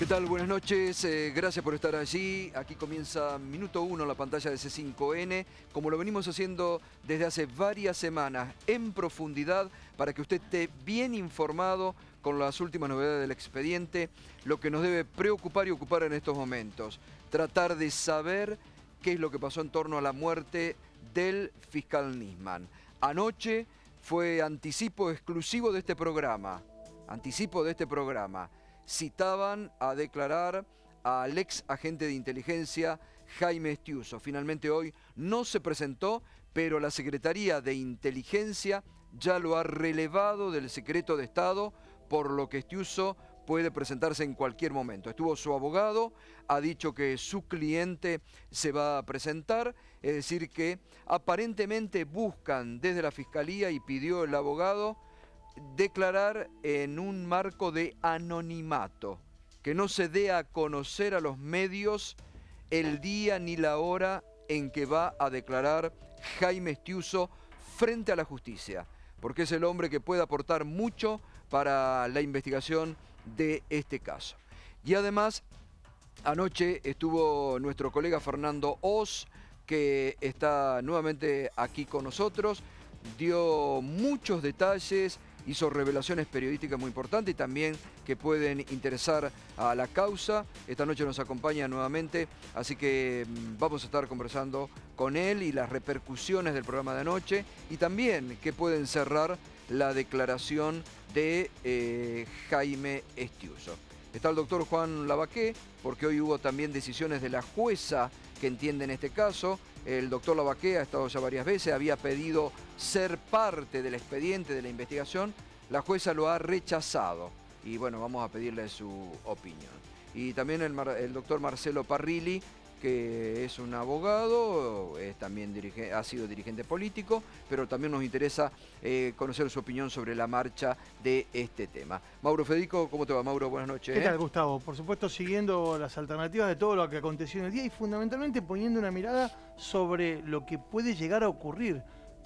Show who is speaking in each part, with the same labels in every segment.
Speaker 1: ¿Qué tal? Buenas noches, gracias por estar allí. Aquí comienza Minuto 1, la pantalla de C5N, como lo venimos haciendo desde hace varias semanas, en profundidad, para que usted esté bien informado con las últimas novedades del expediente, lo que nos debe preocupar y ocupar en estos momentos. Tratar de saber qué es lo que pasó en torno a la muerte del fiscal Nisman. Anoche fue anticipo exclusivo de este programa. Citaban a declarar al ex agente de inteligencia Jaime Estiuso. Finalmente hoy no se presentó, pero la Secretaría de Inteligencia ya lo ha relevado del secreto de Estado, por lo que Estiuso puede presentarse en cualquier momento. Estuvo su abogado, ha dicho que su cliente se va a presentar, es decir que aparentemente buscan desde la Fiscalía, y pidió el abogado, declarar en un marco de anonimato, que no se dé a conocer a los medios el día ni la hora en que va a declarar Jaime Estiuso frente a la justicia, porque es el hombre que puede aportar mucho para la investigación de este caso. Y además, anoche estuvo nuestro colega Fernando Oz, que está nuevamente aquí con nosotros, dio muchos detalles, hizo revelaciones periodísticas muy importantes y también que pueden interesar a la causa. Esta noche nos acompaña nuevamente, así que vamos a estar conversando con él y las repercusiones del programa de anoche, y también que pueden cerrar la declaración de Jaime Estiuso. Está el doctor Juan Lavaqué, porque hoy hubo también decisiones de la jueza que entiende en este caso. El doctor Lavaqué ha estado ya varias veces, había pedido ser parte del expediente de la investigación. La jueza lo ha rechazado y bueno, vamos a pedirle su opinión. Y también el doctor Marcelo Parrilli, que es un abogado, también ha sido dirigente político, pero también nos interesa conocer su opinión sobre la marcha de este tema. Mauro Federico, ¿cómo te va, Mauro? Buenas noches.
Speaker 2: ¿Qué tal, Gustavo? Por supuesto, siguiendo las alternativas de todo lo que aconteció en el día y fundamentalmente poniendo una mirada sobre lo que puede llegar a ocurrir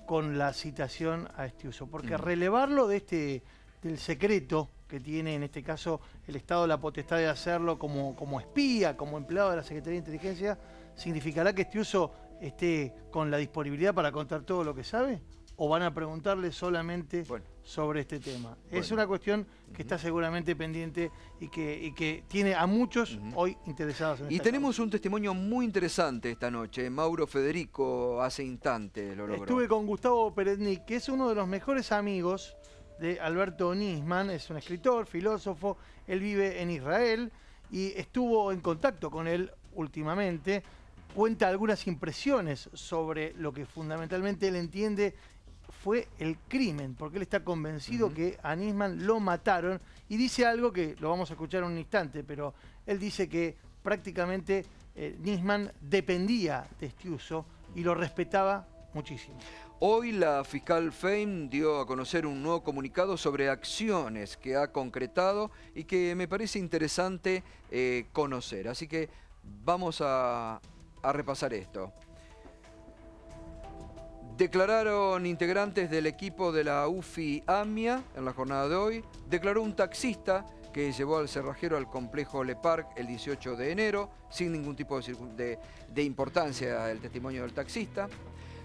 Speaker 2: con la citación a Estiuso, porque relevarlo del secreto que tiene en este caso el Estado la potestad de hacerlo como espía, como empleado de la Secretaría de Inteligencia, ¿significará que Estiuso esté con la disponibilidad para contar todo lo que sabe? ¿O van a preguntarle solamente sobre este tema? Es una cuestión que está seguramente pendiente y que tiene a muchos hoy interesados en esta
Speaker 1: tenemos
Speaker 2: causa.
Speaker 1: un testimonio muy interesante esta noche. Mauro Federico hace instantes lo logró.
Speaker 2: Estuve con Gustavo Peretnik, que es uno de los mejores amigos de Alberto Nisman, es un escritor, filósofo, él vive en Israel y estuvo en contacto con él últimamente. Cuenta algunas impresiones sobre lo que fundamentalmente él entiende fue el crimen, porque él está convencido que a Nisman lo mataron, y dice algo que lo vamos a escuchar en un instante, pero él dice que prácticamente Nisman dependía de Estiuso y lo respetaba muchísimo.
Speaker 1: Hoy la fiscal Fein dio a conocer un nuevo comunicado sobre acciones que ha concretado y que me parece interesante conocer. Así que vamos a repasar esto. Declararon integrantes del equipo de la UFI AMIA en la jornada de hoy. Declaró un taxista que llevó al cerrajero al complejo Le Parc el 18 de enero, sin ningún tipo de importancia el testimonio del taxista.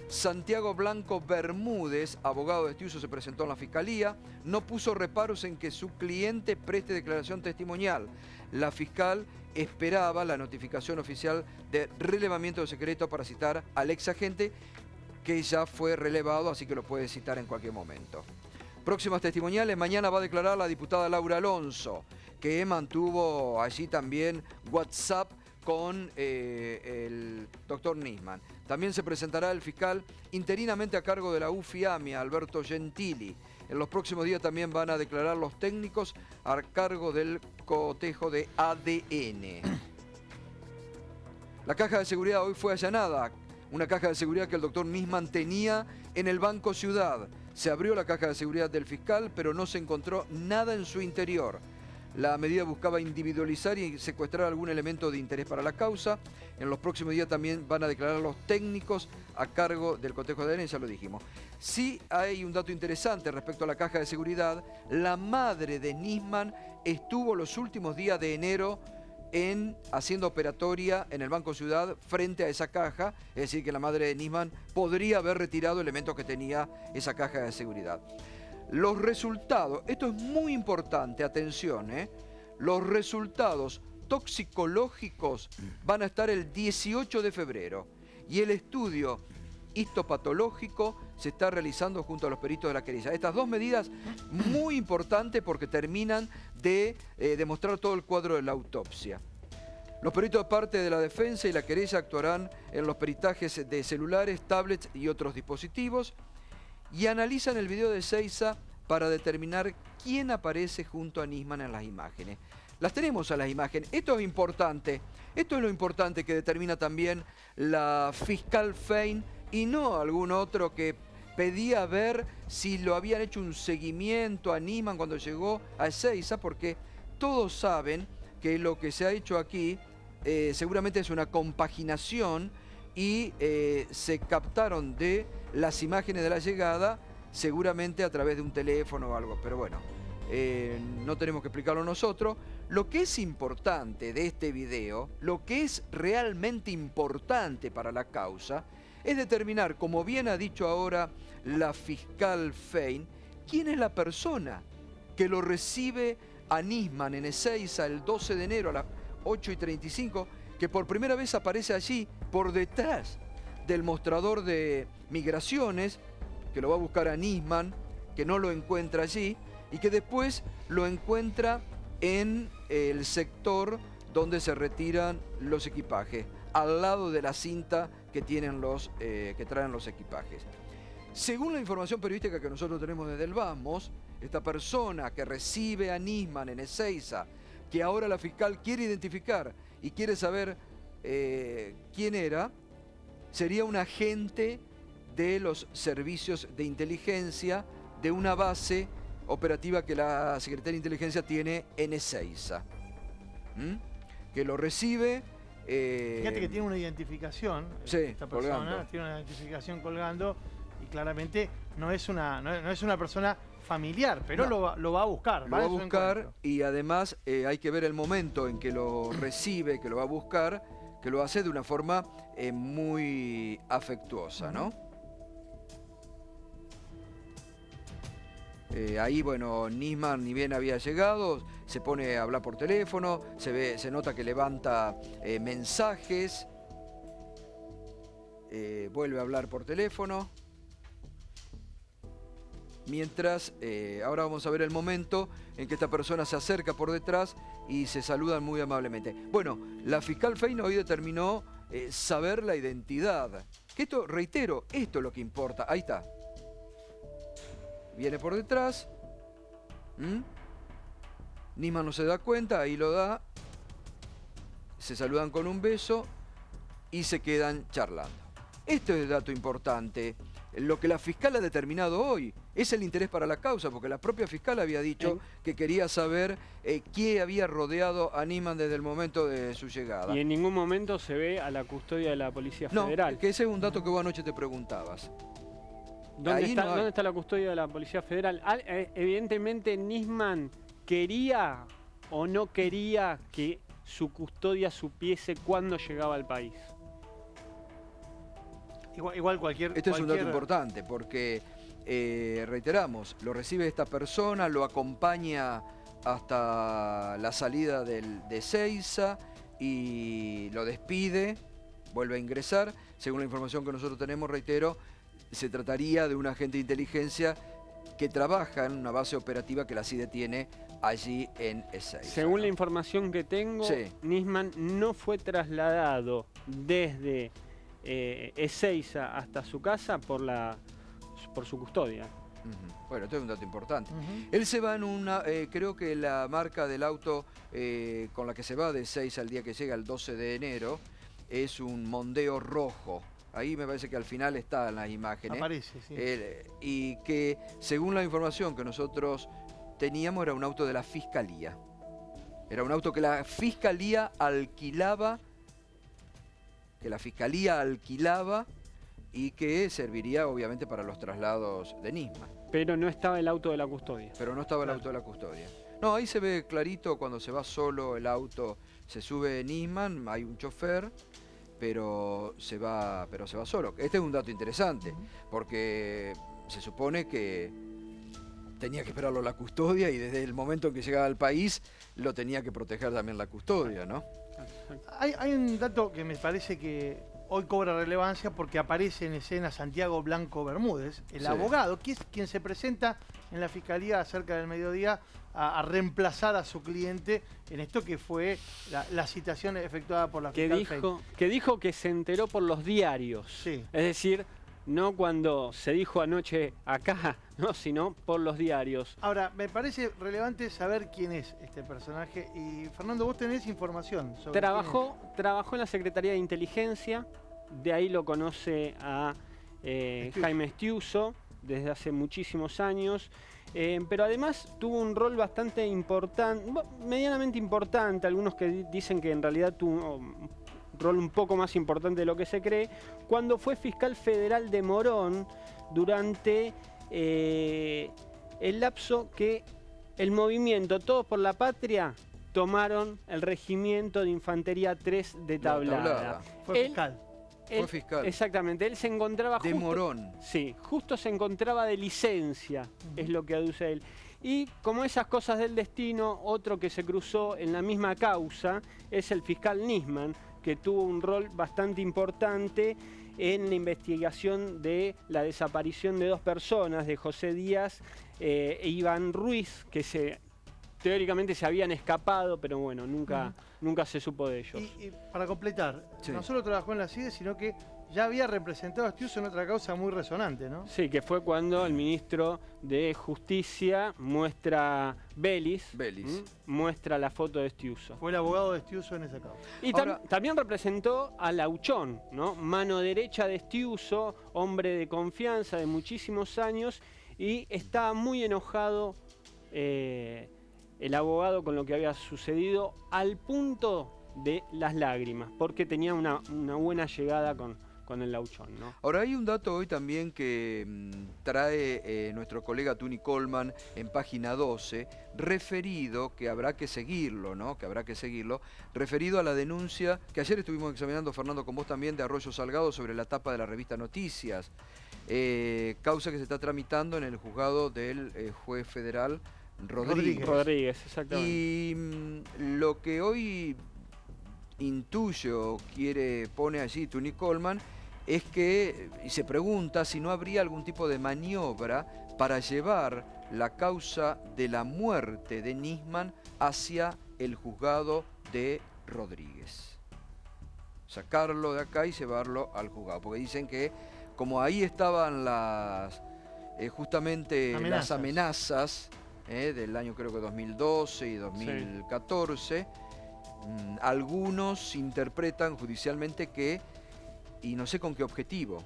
Speaker 1: Santiago Blanco Bermúdez, abogado de Estiuso, se presentó en la Fiscalía. No puso reparos en que su cliente preste declaración testimonial. La fiscal esperaba la notificación oficial de relevamiento de secreto para citar al ex agente, que ya fue relevado, así que lo puede citar en cualquier momento. Próximas testimoniales: mañana va a declarar la diputada Laura Alonso, que mantuvo allí también WhatsApp con el doctor Nisman. También se presentará el fiscal interinamente a cargo de la UFI AMIA, Alberto Gentili. En los próximos días también van a declarar los técnicos a cargo del cotejo de ADN. La caja de seguridad hoy fue allanada. Una caja de seguridad que el doctor Nisman tenía en el Banco Ciudad. Se abrió la caja de seguridad del fiscal, pero no se encontró nada en su interior. La medida buscaba individualizar y secuestrar algún elemento de interés para la causa. En los próximos días también van a declarar los técnicos a cargo del cotejo de ADN, ya lo dijimos. Sí hay un dato interesante respecto a la caja de seguridad. La madre de Nisman estuvo los últimos días de enero haciendo operatoria en el Banco Ciudad frente a esa caja, es decir, que la madre de Nisman podría haber retirado elementos que tenía esa caja de seguridad. Los resultados, esto es muy importante, atención, los resultados toxicológicos van a estar el 18 de febrero y el estudio histopatológico se está realizando junto a los peritos de la querella. Estas dos medidas muy importantes porque terminan de demostrar todo el cuadro de la autopsia. Los peritos de parte de la defensa y la querella actuarán en los peritajes de celulares, tablets y otros dispositivos y analizan el video de Ezeiza para determinar quién aparece junto a Nisman en las imágenes. Las tenemos a las imágenes. Esto es importante. Esto es lo importante que determina también la fiscal Fein y no algún otro que pedía ver si lo habían hecho un seguimiento a Nisman cuando llegó a Ezeiza, porque todos saben que lo que se ha hecho aquí seguramente es una compaginación y se captaron de las imágenes de la llegada seguramente a través de un teléfono o algo, pero bueno, no tenemos que explicarlo nosotros. Lo que es importante de este video, lo que es realmente importante para la causa, es determinar, como bien ha dicho ahora la fiscal Fein, quién es la persona que lo recibe a Nisman en Ezeiza el 12 de enero a las 8:35, que por primera vez aparece allí por detrás del mostrador de migraciones, que lo va a buscar a Nisman, que no lo encuentra allí, y que después lo encuentra en el sector donde se retiran los equipajes, al lado de la cinta que tienen que traen los equipajes. Según la información periodística que nosotros tenemos desde el Vamos, esta persona que recibe a Nisman en Ezeiza, que ahora la fiscal quiere identificar y quiere saber quién era, sería un agente de los servicios de inteligencia de una base operativa que la Secretaría de Inteligencia tiene en Ezeiza. Que lo recibe...
Speaker 2: Fíjate que tiene una identificación,
Speaker 1: sí,
Speaker 2: esta persona
Speaker 1: colgando.
Speaker 2: tiene una identificación colgando y claramente no es una persona familiar, pero
Speaker 1: no,
Speaker 2: lo va a buscar.
Speaker 1: Lo va a buscar y además hay que ver el momento en que lo recibe, que lo va a buscar, que lo hace de una forma muy afectuosa, ¿no? Ahí, bueno, Nisman ni bien había llegado, se pone a hablar por teléfono, se nota que levanta mensajes, vuelve a hablar por teléfono. Mientras, ahora vamos a ver el momento en que esta persona se acerca por detrás y se saludan muy amablemente. Bueno, la fiscal Fein hoy determinó saber la identidad. Que esto, reitero, esto es lo que importa. Ahí está. Viene por detrás. Nisman no se da cuenta, ahí lo da. Se saludan con un beso y se quedan charlando. Esto es el dato importante. Lo que la fiscal ha determinado hoy es el interés para la causa, porque la propia fiscal había dicho que quería saber quién había rodeado a Nisman desde el momento de su llegada.
Speaker 3: Y en ningún momento se ve a la custodia de la Policía Federal.
Speaker 1: No, que ese es un dato que vos anoche te preguntabas.
Speaker 3: ¿Dónde está la custodia de la Policía Federal? Evidentemente Nisman quería o no quería que su custodia supiese cuándo llegaba al país.
Speaker 2: Igual cualquier...
Speaker 1: Esto es un dato importante porque, reiteramos, lo recibe esta persona, lo acompaña hasta la salida de Ezeiza y lo despide, vuelve a ingresar. Según la información que nosotros tenemos, reitero, se trataría de un agente de inteligencia que trabaja en una base operativa que la CIDE tiene allí en Ezeiza.
Speaker 3: Según la información que tengo,
Speaker 1: sí,
Speaker 3: Nisman no fue trasladado desde Ezeiza hasta su casa por su custodia.
Speaker 1: Bueno, esto es un dato importante. Él se va en una, creo que la marca del auto con la que se va de Ezeiza al día que llega, el 12 de enero, es un Mondeo rojo. Ahí me parece que al final está en las imágenes.
Speaker 2: Aparece, sí.
Speaker 1: Y que según la información que nosotros teníamos era un auto de la Fiscalía. Era un auto que la Fiscalía alquilaba, y que serviría obviamente para los traslados de Nisman.
Speaker 3: Pero no estaba el auto de la custodia.
Speaker 1: Pero no estaba el auto de la custodia. No, ahí se ve clarito cuando se va solo el auto, se sube Nisman, hay un chofer, pero se va solo. Este es un dato interesante, porque se supone que tenía que esperarlo la custodia y desde el momento en que llegaba al país lo tenía que proteger también la custodia, ¿no?
Speaker 2: Hay un dato que me parece que hoy cobra relevancia porque aparece en escena Santiago Blanco Bermúdez, el abogado, que es quien se presenta en la Fiscalía cerca del mediodía a reemplazar a su cliente en esto que fue la citación efectuada por la fiscal.
Speaker 3: Que dijo que se enteró por los diarios. Sí. Es decir, no cuando se dijo anoche acá, no, sino por los diarios.
Speaker 2: Ahora, me parece relevante saber quién es este personaje. Y Fernando, vos tenés información sobre
Speaker 3: trabajó en la Secretaría de Inteligencia, de ahí lo conoce a Jaime Estiuso desde hace muchísimos años. Pero además tuvo un rol bastante importante, medianamente importante, algunos que dicen que en realidad tuvo un rol un poco más importante de lo que se cree, cuando fue fiscal federal de Morón durante el lapso que el movimiento Todos por la Patria tomaron el regimiento de Infantería 3 de Tablada.
Speaker 2: Fue fiscal.
Speaker 1: Fue fiscal.
Speaker 3: Exactamente, él se encontraba
Speaker 1: de Morón.
Speaker 3: Sí, justo se encontraba de licencia, es lo que aduce él. Y como esas cosas del destino, otro que se cruzó en la misma causa es el fiscal Nisman, que tuvo un rol bastante importante en la investigación de la desaparición de 2 personas, de José Díaz e Iván Ruiz, que teóricamente se habían escapado, pero bueno, nunca se supo de ellos.
Speaker 2: Y para completar, no solo trabajó en la CIDE, sino que ya había representado a Estiuso en otra causa muy resonante, ¿no?
Speaker 3: Sí, que fue cuando el ministro de Justicia muestra la foto de Estiuso.
Speaker 2: Fue el abogado de Estiuso en esa causa.
Speaker 3: Y también representó a Lauchón, ¿no? Mano derecha de Estiuso, hombre de confianza de muchísimos años, y estaba muy enojado el abogado con lo que había sucedido, al punto de las lágrimas, porque tenía una buena llegada con el Lauchón, ¿no?
Speaker 1: Ahora, hay un dato hoy también que trae nuestro colega Tuni Coleman en página 12, referido, que habrá que seguirlo, ¿no? Referido a la denuncia que ayer estuvimos examinando, Fernando, con vos también, de Arroyo Salgado sobre la tapa de la revista Noticias. Causa que se está tramitando en el juzgado del juez federal Rodríguez,
Speaker 3: exactamente.
Speaker 1: Y lo que hoy intuye o pone allí Tuni Coleman es que, y se pregunta si no habría algún tipo de maniobra para llevar la causa de la muerte de Nisman hacia el juzgado de Rodríguez. Sacarlo de acá y llevarlo al juzgado, porque dicen que como ahí estaban justamente las amenazas del año creo que 2012 y 2014, algunos interpretan judicialmente que, y no sé con qué objetivo,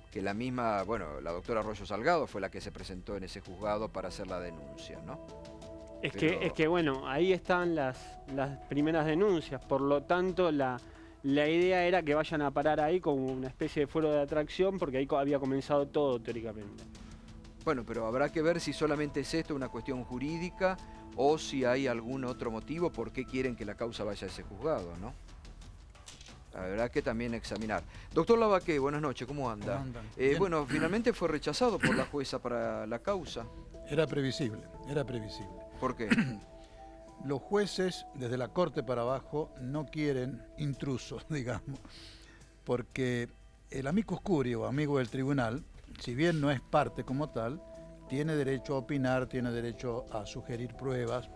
Speaker 1: que la misma, la doctora Arroyo Salgado fue la que se presentó en ese juzgado para hacer la denuncia, ¿no?
Speaker 3: Es que bueno, ahí están las primeras denuncias, por lo tanto la idea era que vayan a parar ahí como una especie de fuero de atracción, porque ahí había comenzado todo teóricamente.
Speaker 1: Bueno, pero habrá que ver si solamente es esto una cuestión jurídica o si hay algún otro motivo por qué quieren que la causa vaya a ese juzgado, ¿no? Habrá que también examinar. Doctor Lavaqué, buenas noches, ¿cómo anda? Bueno, finalmente fue rechazado por la jueza para la causa.
Speaker 4: Era previsible, era previsible.
Speaker 1: ¿Por qué?
Speaker 4: Los jueces, desde la Corte para abajo, no quieren intrusos, digamos, porque el amicus curiae o amigo del tribunal, si bien no es parte como tal, tiene derecho a opinar, tiene derecho a sugerir pruebas,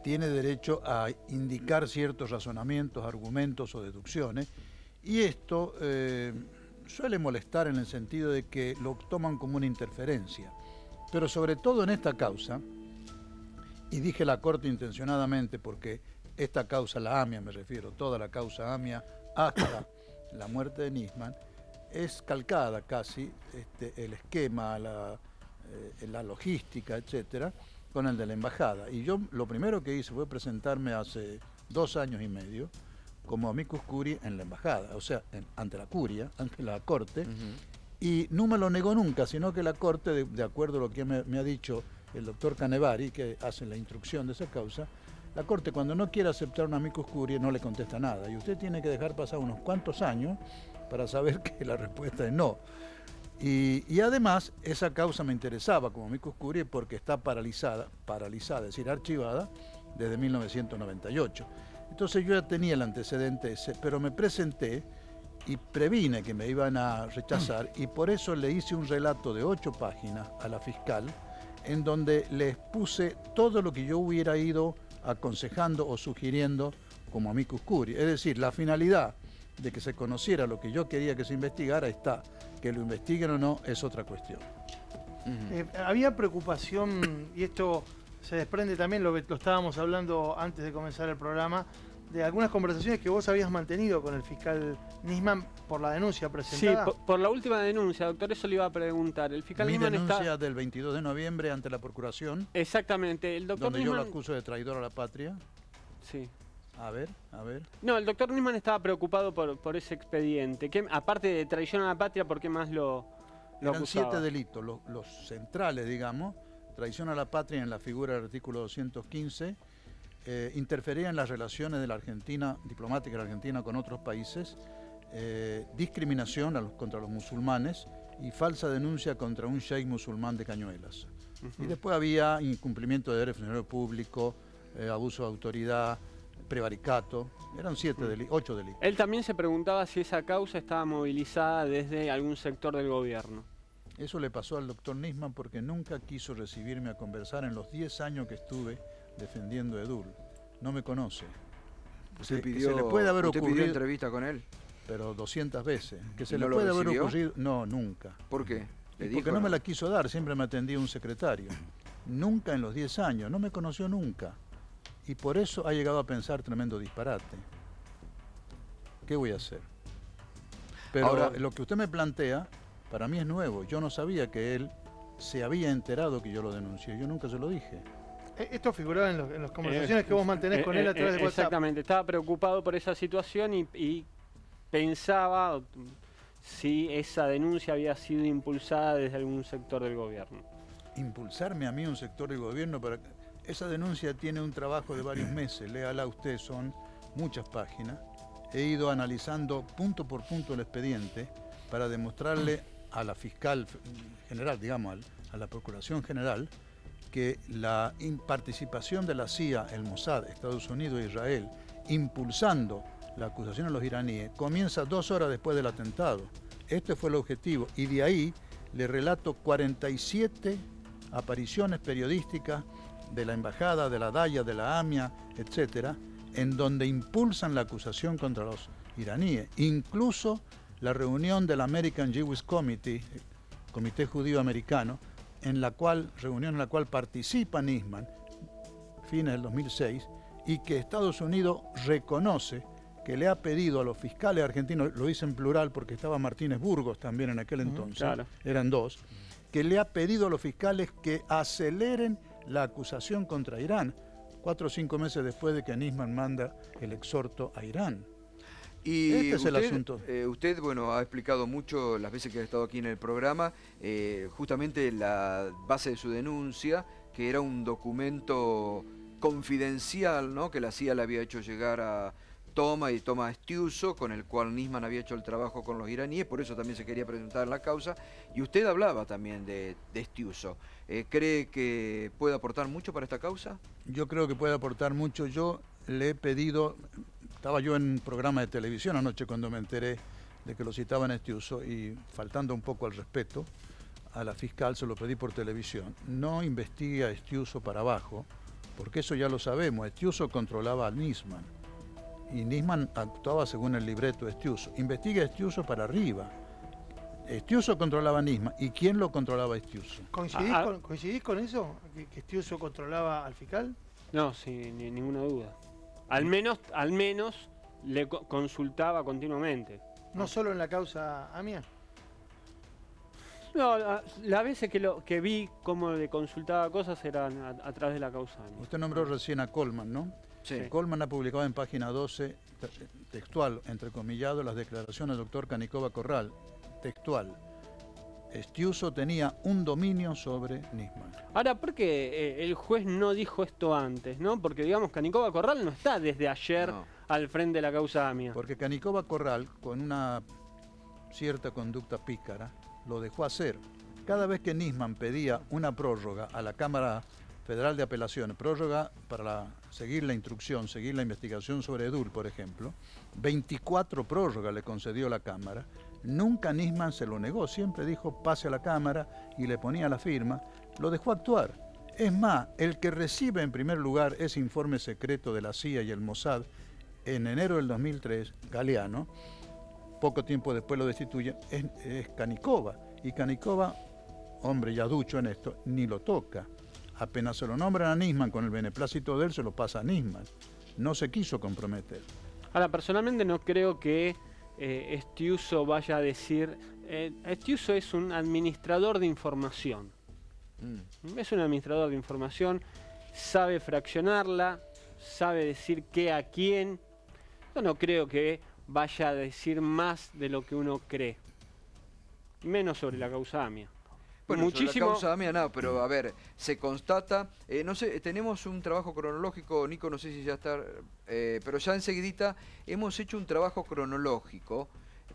Speaker 4: tiene derecho a indicar ciertos razonamientos, argumentos o deducciones, y esto suele molestar en el sentido de que lo toman como una interferencia. Pero sobre todo en esta causa, y dije la Corte intencionadamente porque esta causa, la AMIA me refiero, toda la causa AMIA hasta la muerte de Nisman, es calcada casi el esquema, la logística, etcétera, con el de la embajada. Y yo lo primero que hice fue presentarme hace 2 años y medio como amicus curiae en la embajada, o sea, ante la curia, ante la Corte, y no me lo negó nunca, sino que la Corte, de acuerdo a lo que me ha dicho el doctor Canevari, que hace la instrucción de esa causa, la Corte cuando no quiere aceptar un amicus curiae no le contesta nada. Y usted tiene que dejar pasar unos cuantos años para saber que la respuesta es no. Y además, esa causa me interesaba como amicus curiae porque está paralizada, es decir, archivada, desde 1998. Entonces yo ya tenía el antecedente ese, pero me presenté y previne que me iban a rechazar y por eso le hice un relato de 8 páginas a la fiscal en donde les puse todo lo que yo hubiera ido aconsejando o sugiriendo como amicus curiae. Es decir, la finalidad de que se conociera lo que yo quería que se investigara está. Que lo investiguen o no es otra cuestión.
Speaker 2: Había preocupación, y esto se desprende también, lo estábamos hablando antes de comenzar el programa, de algunas conversaciones que vos habías mantenido con el fiscal Nisman por la denuncia presentada.
Speaker 3: Sí, por la última denuncia, doctor, eso le iba a preguntar. El fiscal Nisman está...
Speaker 4: denuncia del 22 de noviembre ante la Procuración.
Speaker 3: Exactamente. El doctor
Speaker 4: donde
Speaker 3: Nisman...
Speaker 4: yo lo acuso de traidor a la patria.
Speaker 3: Sí.
Speaker 4: A ver.
Speaker 3: No, el doctor Nisman estaba preocupado por ese expediente. Que, aparte de traición a la patria, ¿por qué más lo
Speaker 4: Eran
Speaker 3: acusaba?
Speaker 4: 7 delitos, los centrales, digamos. Traición a la patria en la figura del artículo 215. Interfería en las relaciones de la Argentina, diplomática de la Argentina con otros países. Discriminación contra los musulmanes y falsa denuncia contra un sheikh musulmán de Cañuelas. Y después había incumplimiento de deber funcionario público, abuso de autoridad, prevaricato. Eran 8 delitos.
Speaker 3: Él también se preguntaba si esa causa estaba movilizada desde algún sector del gobierno.
Speaker 4: Eso le pasó al doctor Nisman porque nunca quiso recibirme a conversar en los 10 años que estuve defendiendo a EDUL. No me conoce.
Speaker 1: ¿Usted
Speaker 4: se le puede haber ocurrido,
Speaker 1: pidió entrevista con él?
Speaker 4: Pero 200 veces. Que se
Speaker 1: ¿No
Speaker 4: le
Speaker 1: lo
Speaker 4: puede haber
Speaker 1: recibió?
Speaker 4: ocurrido. No, nunca.
Speaker 1: ¿Por qué?
Speaker 4: Porque no me la quiso dar, siempre me atendía un secretario. Nunca en los 10 años, no me conoció nunca. Y por eso ha llegado a pensar tremendo disparate. ¿Qué voy a hacer? Pero ahora, lo que usted me plantea, para mí es nuevo. Yo no sabía que él se había enterado que yo lo denuncié. Yo nunca se lo dije.
Speaker 2: Esto figuraba en las conversaciones que vos mantenés con él a través de WhatsApp.
Speaker 3: Exactamente, estaba preocupado por esa situación y pensaba si esa denuncia había sido impulsada desde algún sector del gobierno.
Speaker 4: Impulsarme a mí un sector del gobierno para... Esa denuncia tiene un trabajo de varios meses, léala usted, son muchas páginas. He ido analizando punto por punto el expediente para demostrarle a la fiscal general, digamos, a la Procuración General, que la participación de la CIA, el Mossad, Estados Unidos e Israel, impulsando la acusación a los iraníes, comienza 2 horas después del atentado. Este fue el objetivo y de ahí le relato 47 apariciones periodísticas de la Embajada, de la DAIA, de la AMIA, etcétera, en donde impulsan la acusación contra los iraníes. Incluso la reunión del American Jewish Committee, Comité Judío Americano, reunión en la cual participa Nisman, fines del 2006, y que Estados Unidos reconoce que le ha pedido a los fiscales argentinos, lo hice en plural porque estaba Martínez Burgos también en aquel entonces,
Speaker 3: claro.
Speaker 4: Eran 2, que le ha pedido a los fiscales que aceleren la acusación contra Irán, 4 o 5 meses después de que Nisman manda el exhorto a Irán.
Speaker 1: Y
Speaker 4: este es el asunto.
Speaker 1: Usted, bueno, ha explicado mucho las veces que ha estado aquí en el programa, justamente la base de su denuncia, que era un documento confidencial, ¿no?, que la CIA le había hecho llegar a Toma y Toma Estiuso, con el cual Nisman había hecho el trabajo con los iraníes, por eso también se quería presentar en la causa. Y usted hablaba también de Estiuso. ¿Cree que puede aportar mucho para esta causa?
Speaker 4: Yo creo que puede aportar mucho. Yo le he pedido, estaba yo en un programa de televisión anoche cuando me enteré de que lo citaban a Estiuso y faltando un poco al respeto a la fiscal se lo pedí por televisión. No investigue a Estiuso para abajo, porque eso ya lo sabemos. Estiuso controlaba a Nisman. Y Nisman actuaba según el libreto de Estiuso. Investiga a Estiuso para arriba. Estiuso controlaba a Nisman. ¿Y quién lo controlaba a Estiuso?
Speaker 2: ¿Coincidís con eso? ¿Que Estiuso controlaba al fiscal?
Speaker 3: No, sin ninguna duda. Al menos le consultaba continuamente.
Speaker 2: ¿No solo en la causa AMIA?
Speaker 3: No, las veces que vi cómo le consultaba cosas eran a través de la causa AMIA.
Speaker 4: Usted nombró recién a Coleman, ¿no?
Speaker 1: Sí.
Speaker 4: Coleman ha publicado en página 12, textual, entrecomillado, las declaraciones del doctor Canicova Corral, textual. Estiuso tenía un dominio sobre Nisman.
Speaker 3: Ahora, ¿por qué el juez no dijo esto antes, no? Porque digamos Canicova Corral no está desde ayer al frente de la causa AMIA.
Speaker 4: Porque Canicova Corral, con una cierta conducta pícara, lo dejó hacer. Cada vez que Nisman pedía una prórroga a la Cámara Federal de Apelaciones, prórroga para seguir la instrucción, seguir la investigación sobre Edul, por ejemplo, 24 prórrogas le concedió la Cámara. Nunca Nisman se lo negó, siempre dijo pase a la Cámara y le ponía la firma, lo dejó actuar. Es más, el que recibe en primer lugar ese informe secreto de la CIA y el Mossad en enero del 2003, Galeano, poco tiempo después lo destituye, es Canicova. Y Canicova, hombre ya ducho en esto, ni lo toca. Apenas se lo nombran a Nisman con el beneplácito de él, se lo pasa a Nisman. No se quiso comprometer.
Speaker 3: Ahora, personalmente no creo que Estiuso vaya a decir... Estiuso es un administrador de información. Es un administrador de información, sabe fraccionarla, sabe decir qué a quién. Yo no creo que vaya a decir más de lo que uno cree. Menos sobre la causa AMIA.
Speaker 1: Bueno,
Speaker 3: muchísimo.
Speaker 1: La causa AMIA no, pero a ver, se constata, no sé, tenemos un trabajo cronológico, Nico, no sé si ya está, pero ya enseguidita hemos hecho un trabajo cronológico,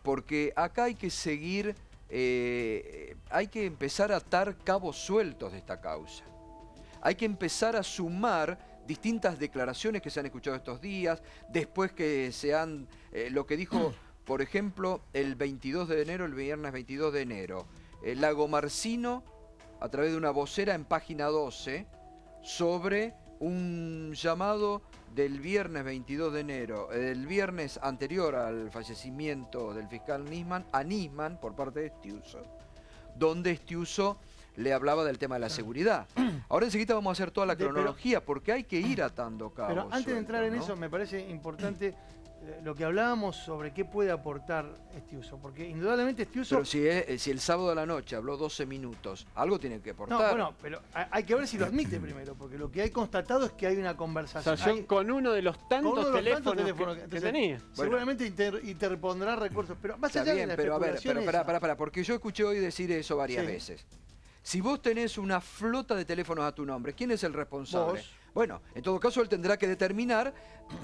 Speaker 1: porque acá hay que seguir, hay que empezar a atar cabos sueltos de esta causa. Hay que empezar a sumar distintas declaraciones que se han escuchado estos días, después que se han, lo que dijo, por ejemplo, el 22 de enero, el viernes 22 de enero, Lagomarsino, a través de una vocera en página 12, sobre un llamado del viernes 22 de enero, el viernes anterior al fallecimiento del fiscal Nisman, a Nisman por parte de Estiuso, donde Estiuso le hablaba del tema de la seguridad. Ahora enseguida vamos a hacer toda la cronología, porque hay que ir atando cabos.
Speaker 2: Pero antes de entrar en eso, me parece importante lo que hablábamos sobre qué puede aportar Estiuso, porque indudablemente Estiuso...
Speaker 1: Pero si el sábado a la noche habló 12 minutos, algo tiene que aportar.
Speaker 2: No, bueno, pero hay que ver si lo admite primero, porque lo que hay constatado es que hay una conversación.
Speaker 3: Con uno de los tantos teléfonos que tenía.
Speaker 2: Seguramente interpondrá recursos, pero más allá de la
Speaker 1: pero a ver,
Speaker 2: especulación
Speaker 1: pará, porque yo escuché hoy decir eso varias veces. Si vos tenés una flota de teléfonos a tu nombre, ¿quién es el responsable?
Speaker 2: Vos.
Speaker 1: Bueno, en todo caso él tendrá que determinar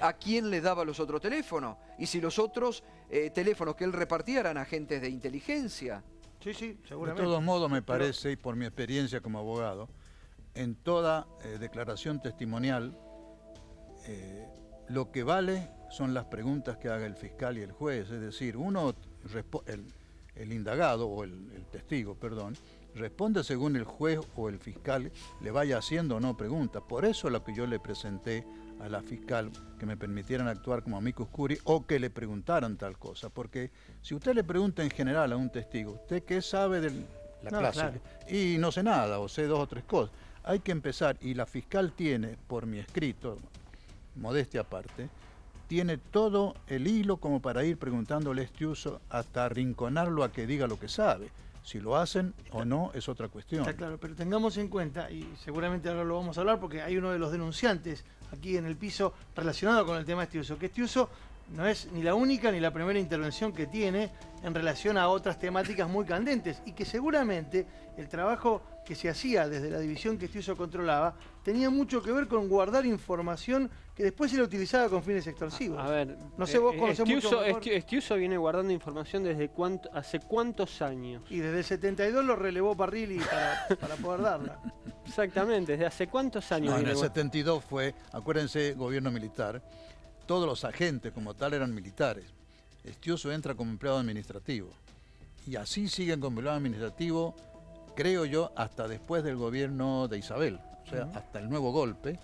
Speaker 1: a quién le daba los otros teléfonos y si los otros teléfonos que él repartía eran agentes de inteligencia.
Speaker 2: Sí, seguramente.
Speaker 4: De todos modos me parece, y por mi experiencia como abogado, en toda declaración testimonial, lo que vale son las preguntas que haga el fiscal y el juez. Es decir, el indagado o el testigo, perdón, responde según el juez o el fiscal le vaya haciendo o no preguntas. Por eso lo que yo le presenté a la fiscal, que me permitieran actuar como amicus curiae o que le preguntaran tal cosa. Porque si usted le pregunta en general a un testigo, ¿usted qué sabe de la clásica? Claro. Y no sé nada, o sé 2 o 3 cosas. Hay que empezar, y la fiscal tiene, por mi escrito, modestia aparte, tiene todo el hilo como para ir preguntándole a Estiuso hasta arrinconarlo a que diga lo que sabe. Si lo hacen o no es otra cuestión.
Speaker 2: Está claro, pero tengamos en cuenta, y seguramente ahora lo vamos a hablar porque hay uno de los denunciantes aquí en el piso relacionado con el tema de Estiuso, que Estiuso no es ni la única ni la primera intervención que tiene en relación a otras temáticas muy candentes y que seguramente el trabajo que se hacía desde la división que Estiuso controlaba tenía mucho que ver con guardar información que después era utilizada con fines extorsivos.
Speaker 3: A ver,
Speaker 2: no sé, vos conocés mucho mejor.
Speaker 3: Estiuso viene guardando información desde hace cuántos años.
Speaker 2: Y desde el 72 lo relevó Parrilli para poder darla.
Speaker 3: Exactamente, ¿desde hace cuántos años?
Speaker 4: No, en el 72 fue, acuérdense, gobierno militar, todos los agentes como tal eran militares. Estiuso entra como empleado administrativo. Y así siguen como empleado administrativo, creo yo, hasta después del gobierno de Isabel. O sea, hasta el nuevo golpe.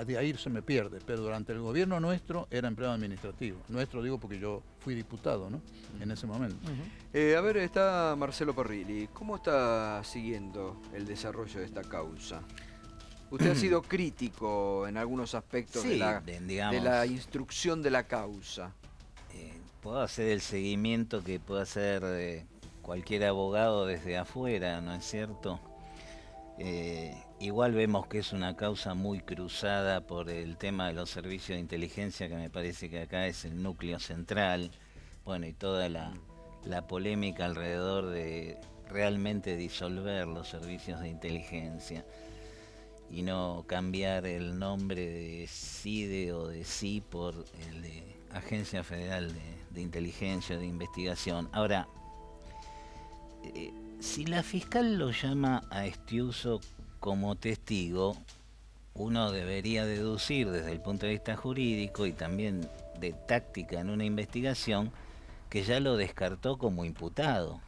Speaker 4: De ahí se me pierde, pero durante el gobierno nuestro era empleado administrativo. Nuestro digo porque yo fui diputado, ¿no? En ese momento.
Speaker 1: A ver, está Marcelo Parrilli. ¿Cómo está siguiendo el desarrollo de esta causa? Usted ha sido crítico en algunos aspectos de la instrucción de la causa.
Speaker 5: Puedo hacer el seguimiento que puede hacer cualquier abogado desde afuera, ¿no es cierto? Igual vemos que es una causa muy cruzada por el tema de los servicios de inteligencia, que me parece que acá es el núcleo central, bueno, y toda la polémica alrededor de realmente disolver los servicios de inteligencia y no cambiar el nombre de CIDE o de SI por el de Agencia Federal de Inteligencia o de Investigación. Ahora, si la fiscal lo llama a Estiuso como testigo, uno debería deducir desde el punto de vista jurídico y también de táctica en una investigación que ya lo descartó como imputado.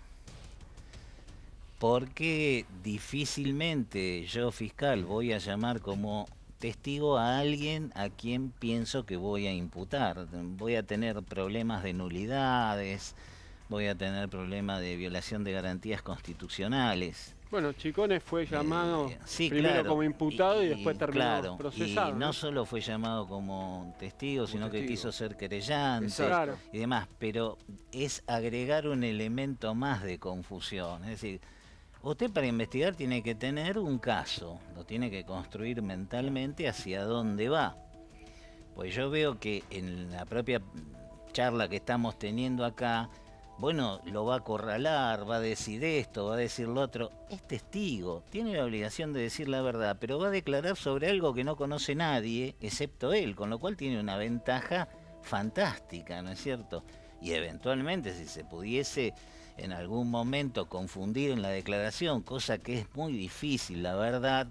Speaker 5: Porque difícilmente yo, fiscal, voy a llamar como testigo a alguien a quien pienso que voy a imputar. Voy a tener problemas de nulidades, voy a tener problemas de violación de garantías constitucionales.
Speaker 3: Bueno, Chicones fue llamado
Speaker 5: sí,
Speaker 3: primero
Speaker 5: claro,
Speaker 3: como imputado y después terminó procesado.
Speaker 5: Y no solo fue llamado como testigo, sino que quiso ser querellante
Speaker 3: Claro.
Speaker 5: y demás, pero es agregar un elemento más de confusión. Es decir, usted para investigar tiene que tener un caso, lo tiene que construir mentalmente hacia dónde va. Pues yo veo que en la propia charla que estamos teniendo acá, bueno, lo va a acorralar, va a decir esto, va a decir lo otro. Es testigo, tiene la obligación de decir la verdad, pero va a declarar sobre algo que no conoce nadie, excepto él, con lo cual tiene una ventaja fantástica, ¿no es cierto? Y eventualmente, si se pudiese en algún momento confundir en la declaración, cosa que es muy difícil, la verdad,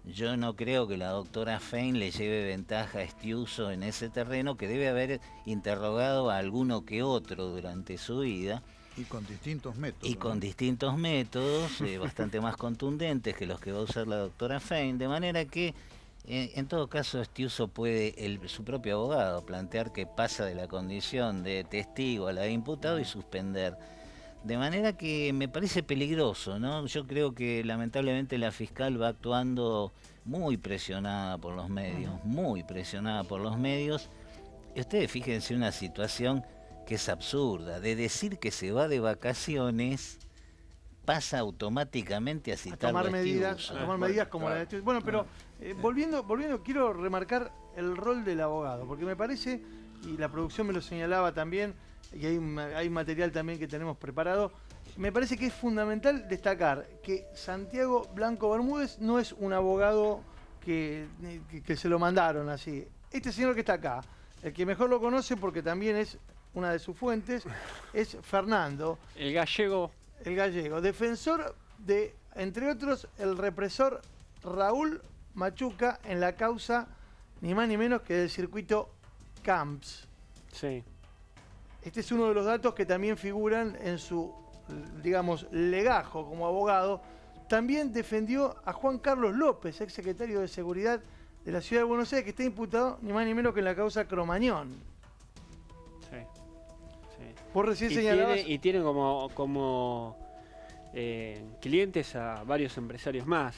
Speaker 5: yo no creo que la doctora Fein le lleve ventaja a Estiuso en ese terreno, que debe haber interrogado a alguno que otro durante su vida.
Speaker 4: Y con distintos métodos.
Speaker 5: Y con distintos métodos, bastante más contundentes que los que va a usar la doctora Fein, de manera que, en todo caso, Estiuso puede, su propio abogado, plantear que pasa de la condición de testigo a la de imputado y suspender. De manera que me parece peligroso, ¿no? Yo creo que lamentablemente la fiscal va actuando muy presionada por los medios, muy presionada por los medios. Y ustedes fíjense una situación que es absurda, de decir que se va de vacaciones, pasa automáticamente a citar
Speaker 2: tomar medidas como la de Estiuso. Bueno, pero volviendo, quiero remarcar el rol del abogado, porque me parece, y la producción me lo señalaba también, y hay material también que tenemos preparado, me parece que es fundamental destacar que Santiago Blanco Bermúdez no es un abogado que se lo mandaron así. Este señor que está acá, el que mejor lo conoce porque también es una de sus fuentes, es Fernando.
Speaker 3: El gallego,
Speaker 2: defensor de, entre otros, el represor Raúl Machuca en la causa ni más ni menos que del circuito Camps.
Speaker 3: sí.
Speaker 2: Este es uno de los datos que también figuran en su, digamos, legajo como abogado. También defendió a Juan Carlos López, ex secretario de Seguridad de la Ciudad de Buenos Aires, que está imputado ni más ni menos que en la causa Cromañón.
Speaker 3: Sí.
Speaker 2: Vos recién señalabas...
Speaker 3: Tiene como clientes a varios empresarios más.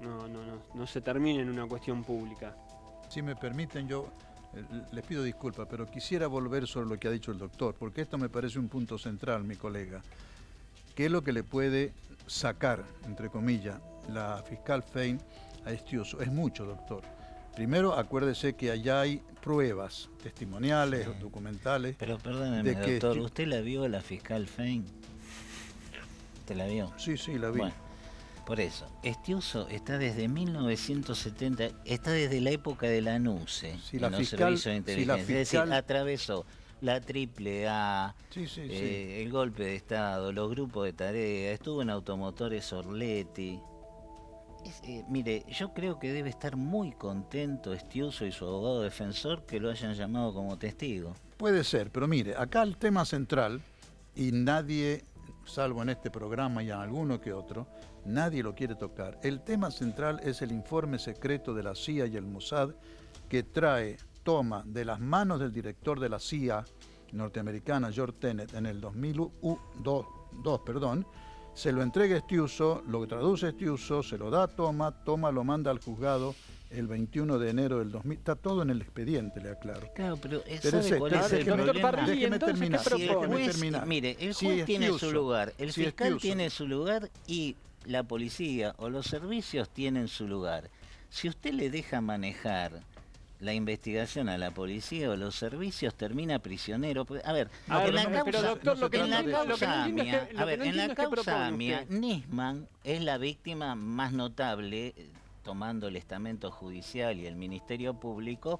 Speaker 3: No se termina en una cuestión pública.
Speaker 4: Si me permiten, yo les pido disculpas, pero quisiera volver sobre lo que ha dicho el doctor, porque esto me parece un punto central, mi colega. ¿Qué es lo que le puede sacar, entre comillas, la fiscal Fein a Estiuso? Es mucho, doctor. Primero, acuérdese que allá hay pruebas testimoniales, documentales.
Speaker 5: Pero perdóneme, doctor, ¿usted la vio a la fiscal Fein? ¿Usted la vio?
Speaker 4: Sí, la vi.
Speaker 5: Bueno, por eso, Estiuso está desde 1970, está desde la época de la NUCE,
Speaker 4: si
Speaker 5: en
Speaker 4: la
Speaker 5: los
Speaker 4: fiscal,
Speaker 5: servicios de inteligencia.
Speaker 4: Si la fiscal,
Speaker 5: es decir, atravesó la AAA, el golpe de Estado, los grupos de tarea, estuvo en Automotores Orletti. Mire, yo creo que debe estar muy contento Estiuso y su abogado defensor que lo hayan llamado como testigo.
Speaker 4: Puede ser, pero mire, acá el tema central, y nadie, salvo en este programa y en alguno que otro, nadie lo quiere tocar. El tema central es el informe secreto de la CIA y el Mossad que toma de las manos del director de la CIA norteamericana, George Tenet, en el 2002, se lo entrega a Estiuso, lo traduce a Estiuso, se lo da a Toma lo manda al juzgado el 21 de enero del 2000. Está todo en el expediente, le aclaro.
Speaker 5: Claro, pero ¿sabe cuál es el problema?
Speaker 4: Déjeme terminar.
Speaker 5: Mire, el juez tiene su lugar, el fiscal tiene su lugar y la policía o los servicios tienen su lugar. Si usted le deja manejar la investigación a la policía o los servicios termina prisionero. A ver,
Speaker 3: A
Speaker 5: en
Speaker 3: ver,
Speaker 5: la
Speaker 3: pero
Speaker 5: causa,
Speaker 3: doctor, lo que
Speaker 5: en
Speaker 3: no
Speaker 5: la
Speaker 3: entiendo- lo que no
Speaker 5: causa
Speaker 3: entiendo es que-
Speaker 5: AMIA,
Speaker 3: lo
Speaker 5: a
Speaker 3: que
Speaker 5: ver,
Speaker 3: no
Speaker 5: en
Speaker 3: entiendo
Speaker 5: la
Speaker 3: es qué
Speaker 5: causa
Speaker 3: propone
Speaker 5: AMIA,
Speaker 3: usted.
Speaker 5: Nisman es la víctima más notable, tomando el estamento judicial y el Ministerio Público,